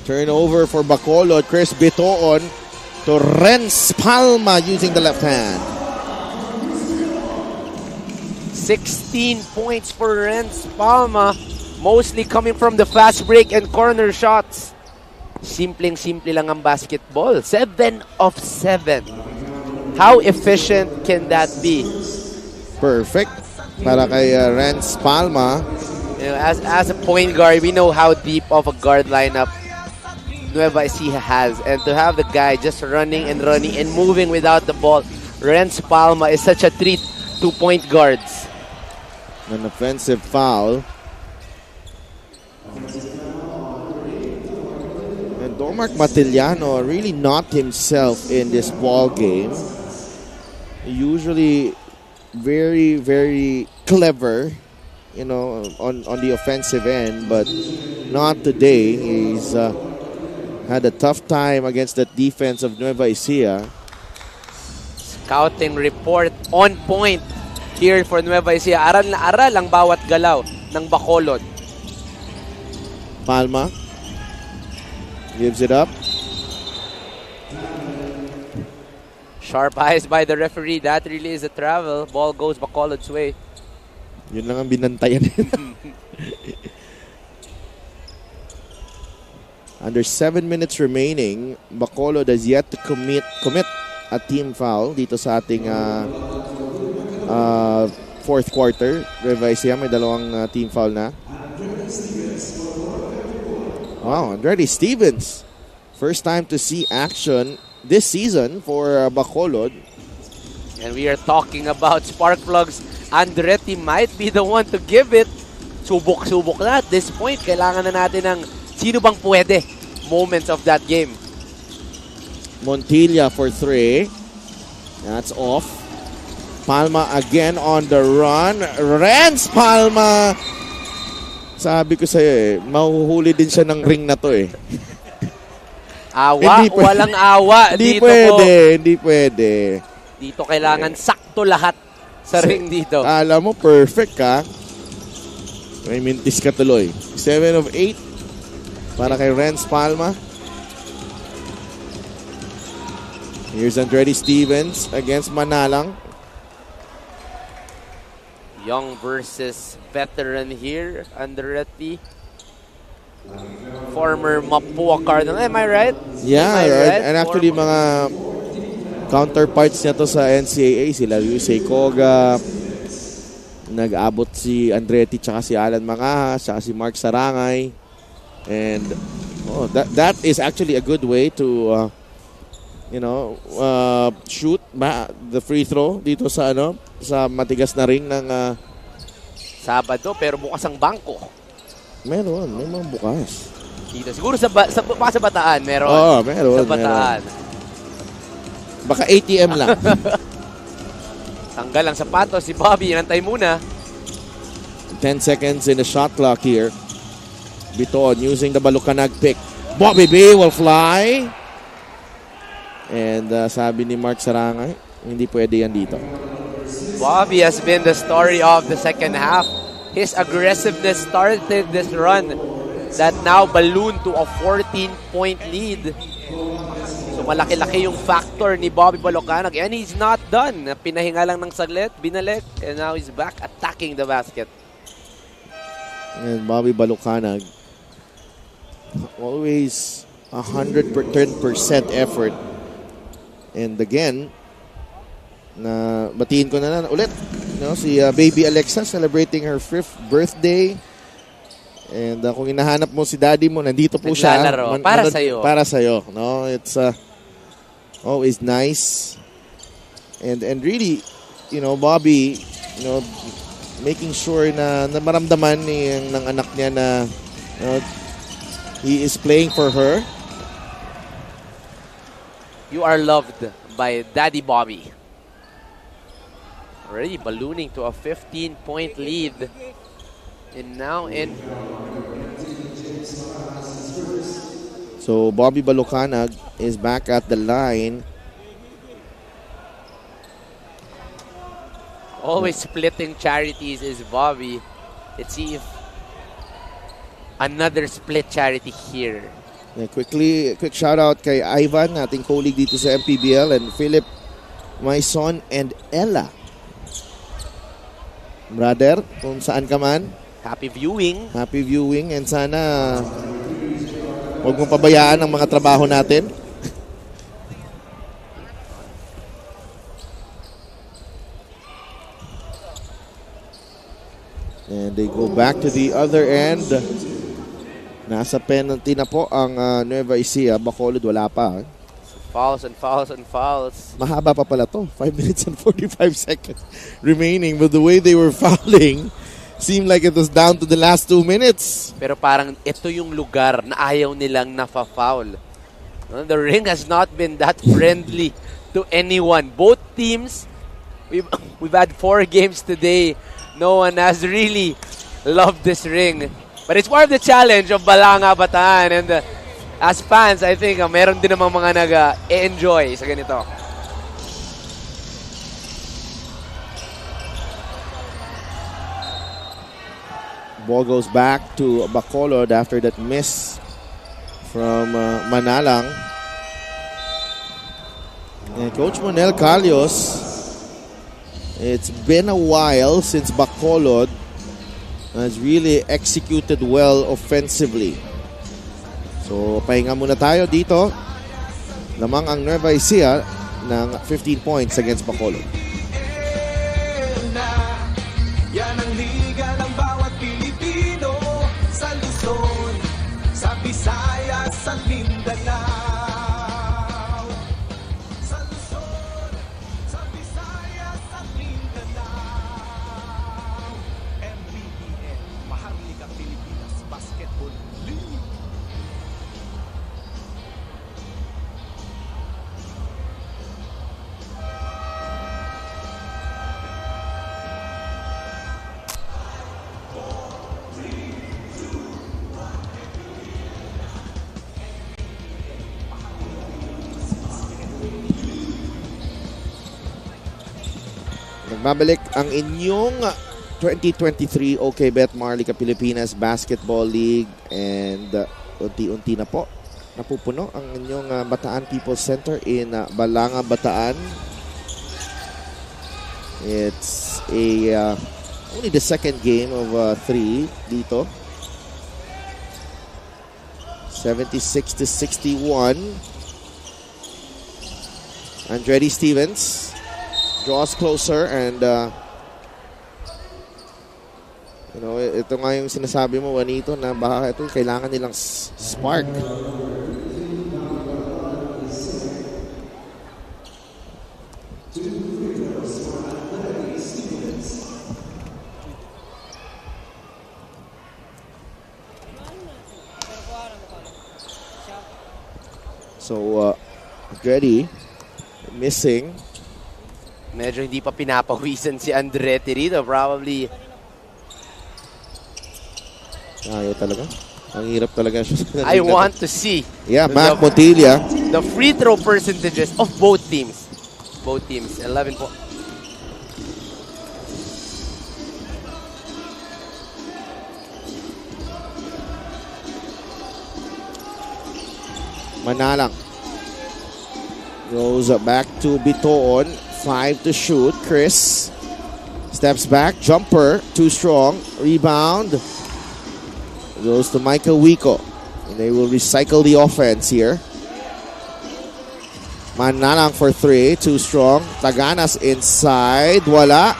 Turnover for Bacolod. Chris Bitoon to Renz Palma using the left hand. 16 points for Renz Palma. Mostly coming from the fast break and corner shots. Simpleng-simple lang ang basketball. 7 of 7. How efficient can that be? Perfect para kay Renz Palma. You know, as a point guard, we know how deep of a guard lineup Nueva Ecija has, and to have the guy just running and moving without the ball, Renz Palma is such a treat to point guards. An offensive foul. And Domark Matiliano really not himself in this ball game. Usually very, very clever, you know, on the offensive end, but not today. He's had a tough time against that defense of Nueva Ecija. Scouting report on point here for Nueva Ecija. Aral na aral ang bawat galaw ng Bacolod. Palma gives it up. Sharp eyes by the referee. That really is a travel. Ball goes Bacolod's way. Yun lang ang binantayan. Under 7 minutes remaining, Bacolod has yet to commit a team foul dito sa ating fourth quarter. Nueva Ecija may dalawang team foul na. Wow, Andretti Stevens. First time to see action this season for Bacolod. And we are talking about spark plugs. Andretti might be the one to give it. Subok-subok na at this point. Kailangan na natin ng sino bang pwede moments of that game. Montilla for 3. That's off. Palma again on the run. Renz Palma. Sabi ko sa'yo mahuhuli din siya ng ring na to Awa, walang awa. Hindi dito pwede, po. hindi pwede. Dito kailangan sakto lahat sa ring dito. Alam mo, perfect ka. May mintis ka tuloy. 7 of 8 para kay Renz Palma. Here's Andretti Stevens against Manalang. Young versus veteran here, Andretti. Former Mapua Cardinal. Am I right? Yeah, Am I right? And actually, mga counterparts niya to sa NCAA. Sila Yusei Koga. Nag-abot si Andretti tsaka si Alan Mangahas tsaka si Mark Sarangay. And that is actually a good way to shoot the free throw dito sa sa matigas na ring ng Sabado, pero bukas ang bangko. may mga bukas. Dito. Siguro sa Bataan, meron. Oo, meron. Sa Bataan. Baka ATM lang. Tanggal ang sapatos si Bobby. Inantay muna. 10 seconds in the shot clock here. Biton using the Balucanag pick. Bobby B will fly. And sabi ni Mark Sarangay, hindi pwede yan dito. Bobby has been the story of the second half. His aggressiveness started this run that now ballooned to a 14-point lead. So malaki-laki yung factor ni Bobby Balucanag, and he's not done. Pinahinga lang ng saglit, binalik, and now he's back attacking the basket. And Bobby Balucanag, always 110% effort. And again, na batiin ko na ulit si baby Alexa celebrating her 5th birthday. And kung hinahanap mo si daddy mo, nandito po siya. Naglalaro. Para sa'yo. Para sa'yo. No? It's always nice. And really, Bobby, making sure na maramdaman ng anak niya na he is playing for her. You are loved by Daddy Bobby. Already ballooning to a 15-point lead. And now So Bobby Balucanag is back at the line. always splitting charities is Bobby. Let's see if another split charity here. Quick shout out kay Ivan, ating colleague dito sa MPBL, and Philip, my son, and Ella. Brother, kung saan ka man, Happy viewing. happy viewing, and sana huwag mong pabayaan ang mga trabaho natin. And they go back to the other end. Nasa penalty na po ang Nueva Ecija. Bacolod wala pa. Fouls and fouls and fouls. Mahaba pa pala to. 5 minutes and 45 seconds remaining. But the way they were fouling seemed like it was down to the last 2 minutes. Pero parang ito yung lugar na ayaw nilang nafa-foul. No, the ring has not been that friendly to anyone. Both teams, we've had 4 games today. No one has really loved this ring. But it's part of the challenge of Balanga Bataan. And as fans, I think meron din namang mga nag-enjoy sa ganito. Ball goes back to Bacolod after that miss from Manalang. And Coach Monel Calios, it's been a while since Bacolod has really executed well offensively. So, pahinga muna tayo dito. Lamang ang Nueva Ecija ng 15 points against Bacolod. Yan ang liga ng bawat Pilipino sa Luzon, sa Visayas, sa Mindanao. Sa Luzon, sa Visayas, sa Mindanao. MPBL, Maharlika Pilipinas Basketball League. Nagbabalik ang inyong 2023 OK Bet Maharlika Pilipinas Basketball League, and unti-unti na po napupuno ang inyong Bataan People's Center in Balanga, Bataan. It's only the second game of 3 dito. 76-61. Andretti Stevens draws closer, and ito nga yung sinasabi mo, Juanito, na baka ito kailangan nilang spark. So, Andretti missing. Medyo hindi pa pinapawisan si Andretti rito. Probably. Ayaw talaga. Ang hirap talaga siya. I want to see. Yeah, Mac Montilla. The free throw percentages of both teams. Both teams. 11 po. Manalang goes back to Bitoon. 5 to shoot. Chris steps back. Jumper. Too strong. Rebound. Goes to Michael Wico. And they will recycle the offense here. Manalang for 3. Too strong. Taganas inside. Wala.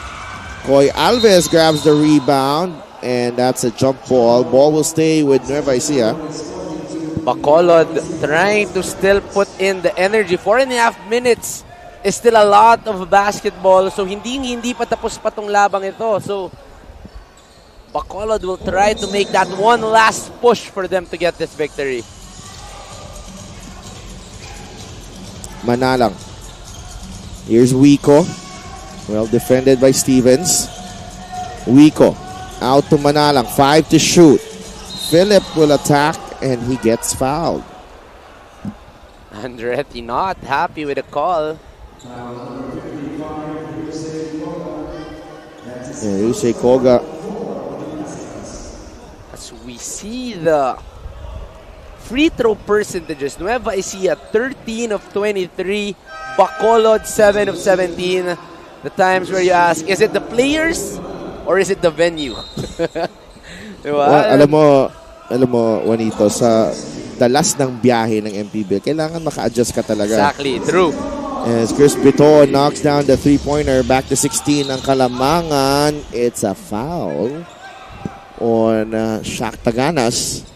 Koy Alves grabs the rebound. And that's a jump ball. Ball will stay with Nueva Ecija. Bacolod trying to still put in the energy. 4.5 minutes is still a lot of basketball. So hindi pa tapos pa tong labang ito. So Bacolod will try to make that one last push for them to get this victory. Manalang. Here's Wico. Well defended by Stevens. Wico out to Manalang. 5 to shoot. Philip will attack and he gets fouled. Andretti not happy with the call. Yusei Koga. As we see the free throw percentages, Nueva Ecija 13 of 23, Bacolod 7 of 17. The times where you ask, is it the players or is it the venue? Diba? Well, alam mo, Juanito, sa dalas ng biyahe ng MPBL, kailangan maka-adjust ka talaga. Exactly, true. As Chris Bito knocks down the three-pointer, back to 16 ang Kalamangan. It's a foul on Shaq Taganas.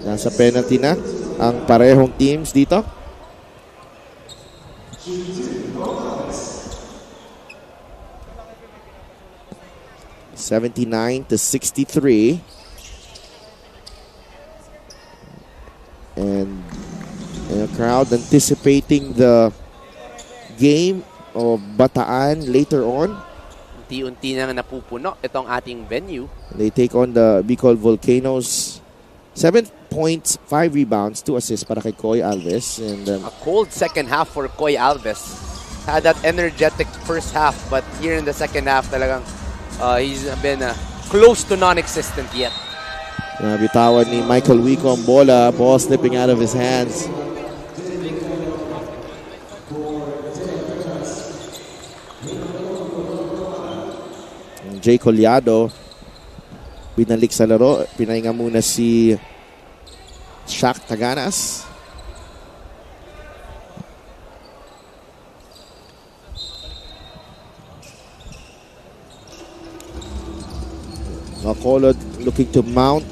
Nasa penalty na ang parehong teams dito. (79-63). And a crowd anticipating the game of Bataan later on. Unti-unti na napupuno itong ating venue. They take on the Bicol Volcanoes. 7 points, 5 rebounds, 2 assists para kay Koy Alves. And a cold second half for Koy Alves. Had that energetic first half, but here in the second half talagang he's been close to non-existent yet. Bitawan ni Michael Wico ang bola. Ball slipping out of his hands. Jay Collado binalik sa laro. Pinahinga muna si Shaq Taganas. Bacolod looking to mount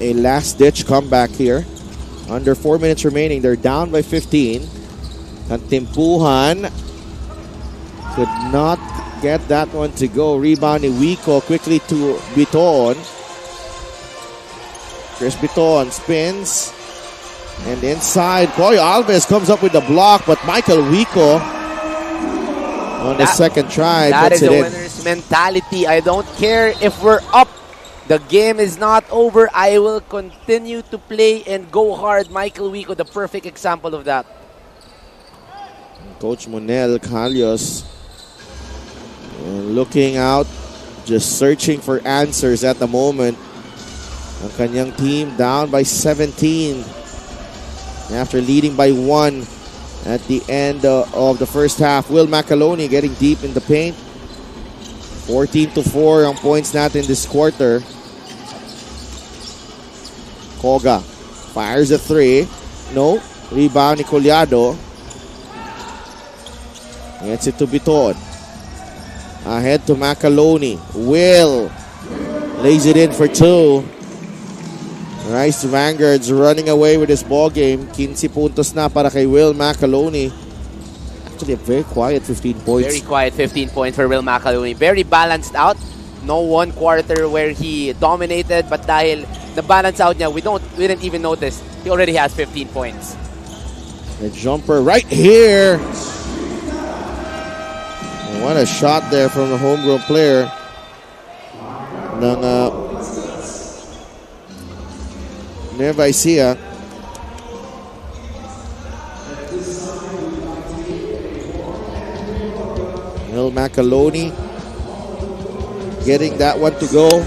a last-ditch comeback here. Under 4 minutes remaining. They're down by 15. Kantimpuhan could not get that one to go. Rebound ni Wico quickly to Biton. Chris Biton spins. And inside, Coy Alves comes up with the block, but Michael Wico on the second try That puts is it a in. winner's mentality. I don't care if we're up. The game is not over. I will continue to play and go hard. Michael Wico, the perfect example of that. Coach Monel Calios looking out, just searching for answers at the moment. Ang kanyang team down by 17 after leading by 1 at the end of the first half. Will Macaloni getting deep in the paint. 14-4 ang points natin this quarter. Koga fires a 3. No. Rebound ni Collado. Gets it to Biton. Ahead to Macaloni. Will lays it in for 2. Rice Vanguards running away with this ball game. 15 puntos na para kay Will Macaloni. Actually, a very quiet 15 points. Very quiet 15 points for Will Macaloni. Very balanced out. No one quarter where he dominated, but dahil na-balance out niya, we didn't even notice. He already has 15 points. A jumper right here. And what a shot there from the homegrown player ng Nueva Ecija. Will Macaloni getting that one to go.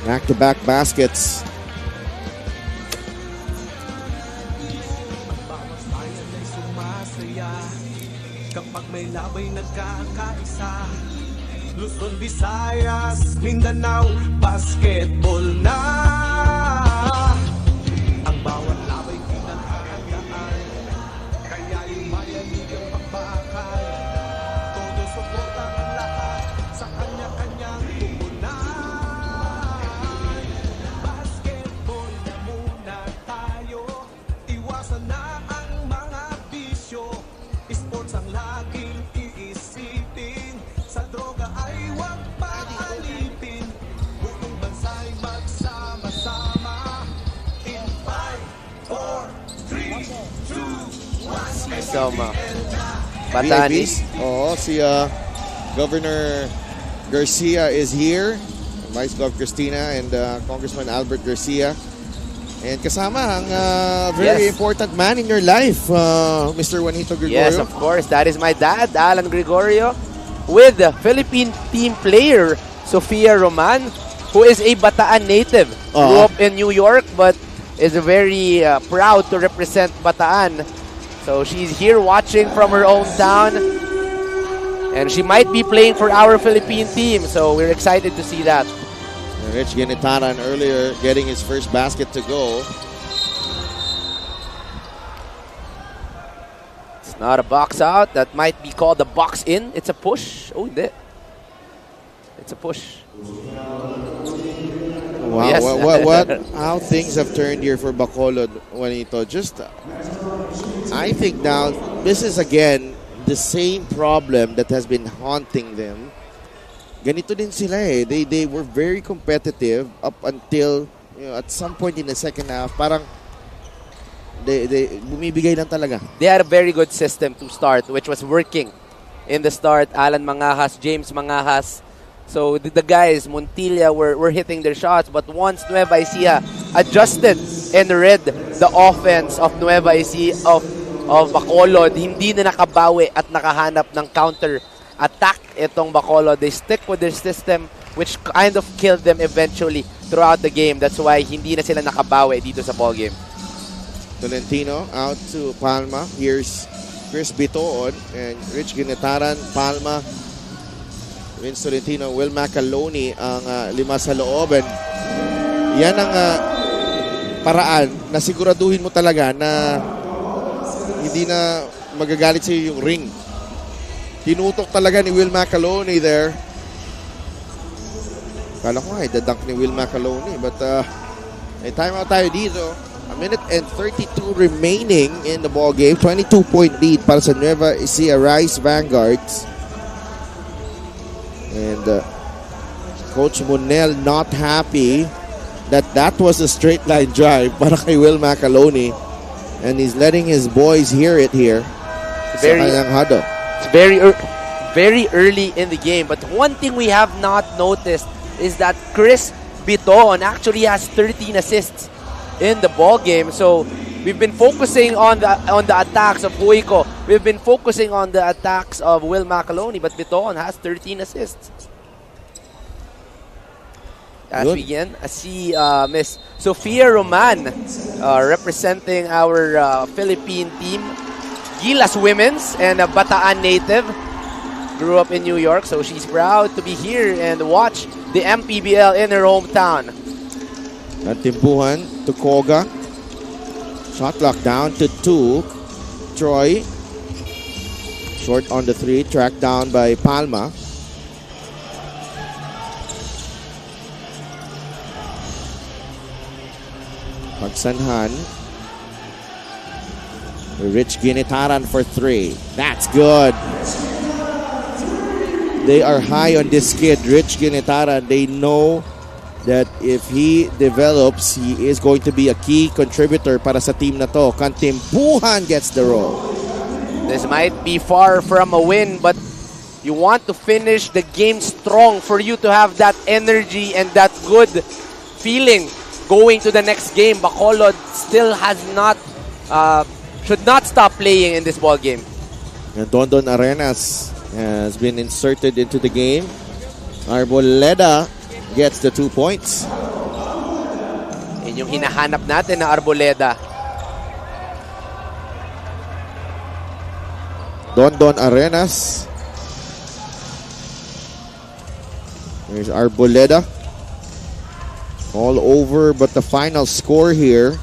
Back-to-back baskets. Kapag may labay nagkakaisa, Luzon, Visayas, Mindanao, basketball na. Ang bawat labay pinaghahandaan, kaya yumayanig ang pagbakal. Todo suporta ang lahat sa kanya-kanyang pupunan. Basketball na muna tayo, iwasan na ang mga bisyo. Sports ang laging iisipin, sa droga ay huwag paalipin. Buong bansa'y magsama-sama. In 5, 4, 3, 2, 1. Sama. Batanis. Oo, si Governor Garcia is here. Vice Gov Cristina and Congressman Albert Garcia. And kasama ang very important man in your life, Mr. Juanito Gregorio. Yes, of course. That is my dad, Alan Gregorio, with the Philippine team player, Sofia Roman, who is a Bataan native. Grew up in New York, but is very proud to represent Bataan. So she's here watching from her own town. And she might be playing for our Philippine team. So we're excited to see that. Rich Ginitaran earlier getting his first basket to go. It's not a box out. That might be called a box in. It's a push. Oh, hindi. It's a push. Wow, Yes. how things have turned here for Bacolod, Juanito. Just, I think now, this is again the same problem that has been haunting them. Ganito din sila eh. They were very competitive up until at some point in the second half, parang they bumibigay lang talaga. They had a very good system to start, which was working in the start. Alan Mangajas, James Mangajas. So the guys, Montilla, were hitting their shots. But once Nueva Ecija adjusted and read the offense of Nueva Ecija, of Bacolod, hindi na nakabawi at nakahanap ng counter attack itong Bacolod. They stick with their system, which kind of killed them eventually throughout the game. That's why hindi na sila nakabawi dito sa ball game. Tolentino out to Palma. Here's Chris Bitoon and Rich Ginitaran. Palma, Vince Tolentino, Will Macaloni ang lima sa loob. And yan ang paraan na siguraduhin mo talaga na hindi na magagalit sa iyo yung ring. Tinutok talaga ni Will Macaloni there. Kala ko nga, idadunk ni Will Macaloni. But may timeout tayo dito. 1 minute and 32 remaining in the ball game. 22-point lead para sa Nueva Ecija Rice Vanguards. And Coach Monel not happy that was a straight line drive para kay Will Macaloni. And he's letting his boys hear it here. Sa kanyang huddle. It's very early in the game. But one thing we have not noticed is that Chris Biton actually has 13 assists in the ball game. So we've been focusing on the attacks of Huiko. We've been focusing on the attacks of Will Macaloni, but Biton has 13 assists. As we again see Miss Sofia Roman representing our Philippine team, Gilas Women's and a Bataan native. Grew up in New York, so she's proud to be here and watch the MPBL in her hometown. Natimbuhan to Koga. Shot clock down to 2. Troy. Short on the 3. Tracked down by Palma. Pagsanhan. Rich Ginitaran for 3. That's good. They are high on this kid, Rich Ginitaran. They know that if he develops, he is going to be a key contributor para sa team na to. Kantimpuhan gets the roll. This might be far from a win, but you want to finish the game strong for you to have that energy and that good feeling going to the next game. Bacolod still has not, should not stop playing in this ball game. And Dondon Arenas has been inserted into the game. Arboleda gets the 2 points. Yun yung hinahanap natin na Arboleda. Dondon Arenas. There's Arboleda. All over, but the final score here,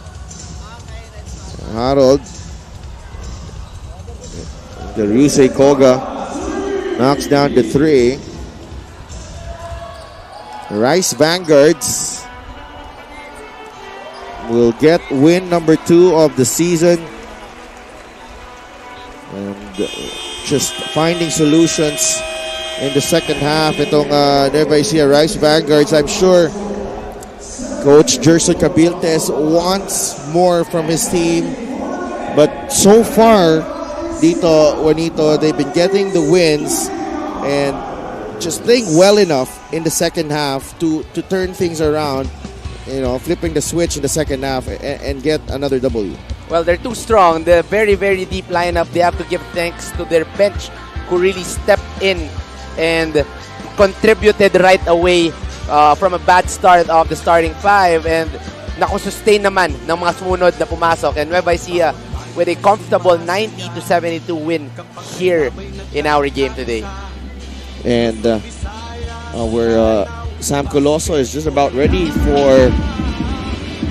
Harold, the Ryusei Koga knocks down the 3. Rice Vanguards will get win number 2 of the season. And just finding solutions in the second half. Itong Nueva Ecija Rice Vanguards, I'm sure Coach Gerson Cabiltes wants more from his team. But so far, dito, Juanito, they've been getting the wins and just playing well enough in the second half to turn things around, you know, flipping the switch in the second half and get another W. Well, they're too strong. The very deep lineup. They have to give thanks to their bench who really stepped in and contributed right away from a bad start of the starting 5 and nako-sustain naman ng mga sumunod na pumasok. And Nueva Ecija with a comfortable 90-72 win here in our game today. And our Sam Coloso is just about ready for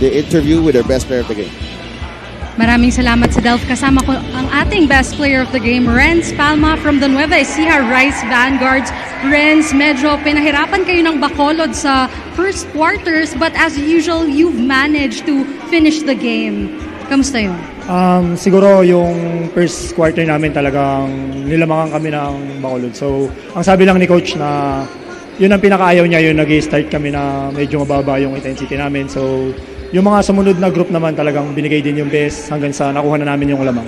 the interview with our best player of the game. Maraming salamat sa Delph. Kasama ko ang ating best player of the game, Renz Palma from the Nueva Ecija Rice Vanguards. Renz, medyo pinahirapan kayo ng Bacolod sa first quarters, but as usual, you've managed to finish the game. Kamusta yun? Siguro yung first quarter namin talagang nilamangan kami ng Bacolod. So, ang sabi lang ni Coach na yun ang pinakaayaw niya, yun nag-start kami na medyo mababa yung intensity namin. So, yung mga sumunod na group naman talagang binigay din yung best hanggang sa nakuha na namin yung lamang.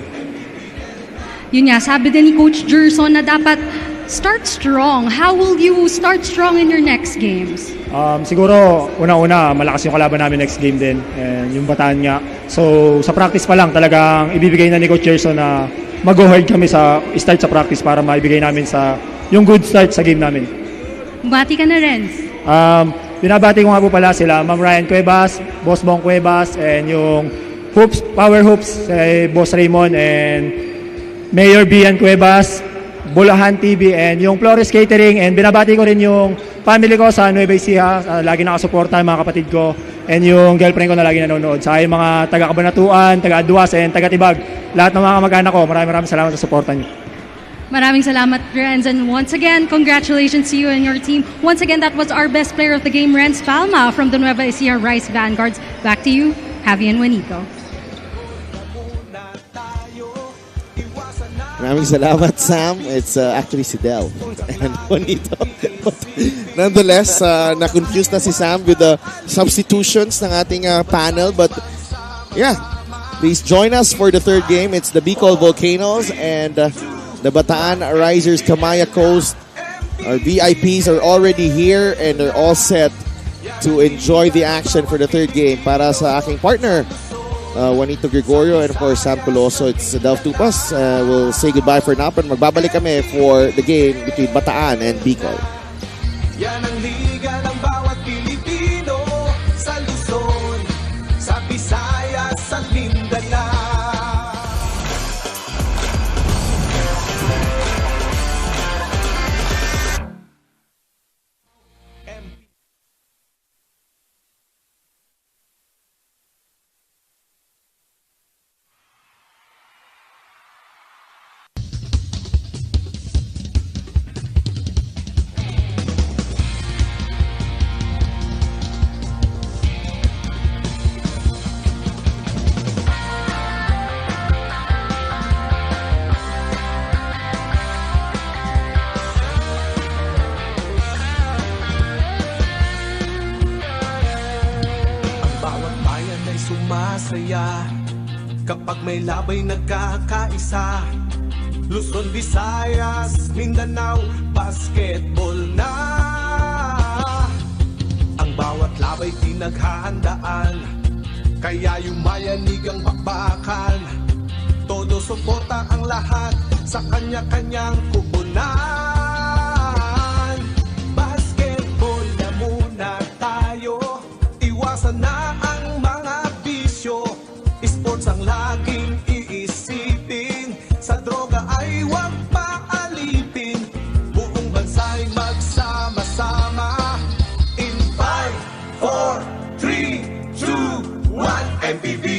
Yun nga, sabi din ni Coach Gerson na dapat start strong. How will you start strong in your next games? Siguro, una-una, malakas yung kalaban namin next game din. And yung Bataan nga. So, sa practice pa lang, talagang ibibigay na ni Coach Gerson na mag-go hard kami sa start sa practice para maibigay namin sa yung good start sa game namin. Bati ka na, Renz. Binabati ko nga po pala sila Ma'am Ryan Cuevas, Boss Bong Cuevas, and yung Hoops, Power Hoops, Boss Raymond, and Mayor Bian Cuevas, Bulahan TV, and yung Flores Catering. And binabati ko rin yung family ko sa Nueva Ecija, lagi nakasuporta, mga kapatid ko, and yung girlfriend ko na lagi nanonood. Sa yung mga taga-Kabanatuan, taga-Aduas, and taga-Tibag. Lahat ng mga kamag-anak ko, maraming salamat sa suporta niyo. Maraming salamat, Renz. And once again, congratulations to you and your team. Once again, that was our best player of the game, Renz Palma from the Nueva Ecija Rice Vanguards. Back to you, Javi and Juanito. Maraming salamat, Sam. It's actually si Del and Juanito. Nonetheless, na-confuse na si Sam with the substitutions ng ating panel. But yeah, please join us for the third game. It's the Bicol Volcanoes and the Bataan Risers Kamaya Coast. Our VIPs are already here and they're all set to enjoy the action for the third game. Para sa aking partner, Juanito Gregorio, and of course Sam Coloso, it's Delph Tupas. We'll say goodbye for now, but magbabalik kami for the game between Bataan and Bicol. Yan ang liga ng bawat Pilipino sa Luzon, sa Visayas at Mindanao. Sumasaya kapag may labay nagkakaisa. Luzon, Visayas, Mindanao, basketball na. Ang bawat labay pinaghahandaan, kaya yumayanig ang bakbakan. Todo suporta ang lahat sa kanya-kanyang kubunan. Basketball na muna tayo, iwasan na ang mga bisyo. Sports ang laging iisipin, sa droga ay huwag paalipin. Buong bansa'y magsama-sama. In 5, 4, 3, 2, 1, MPBL.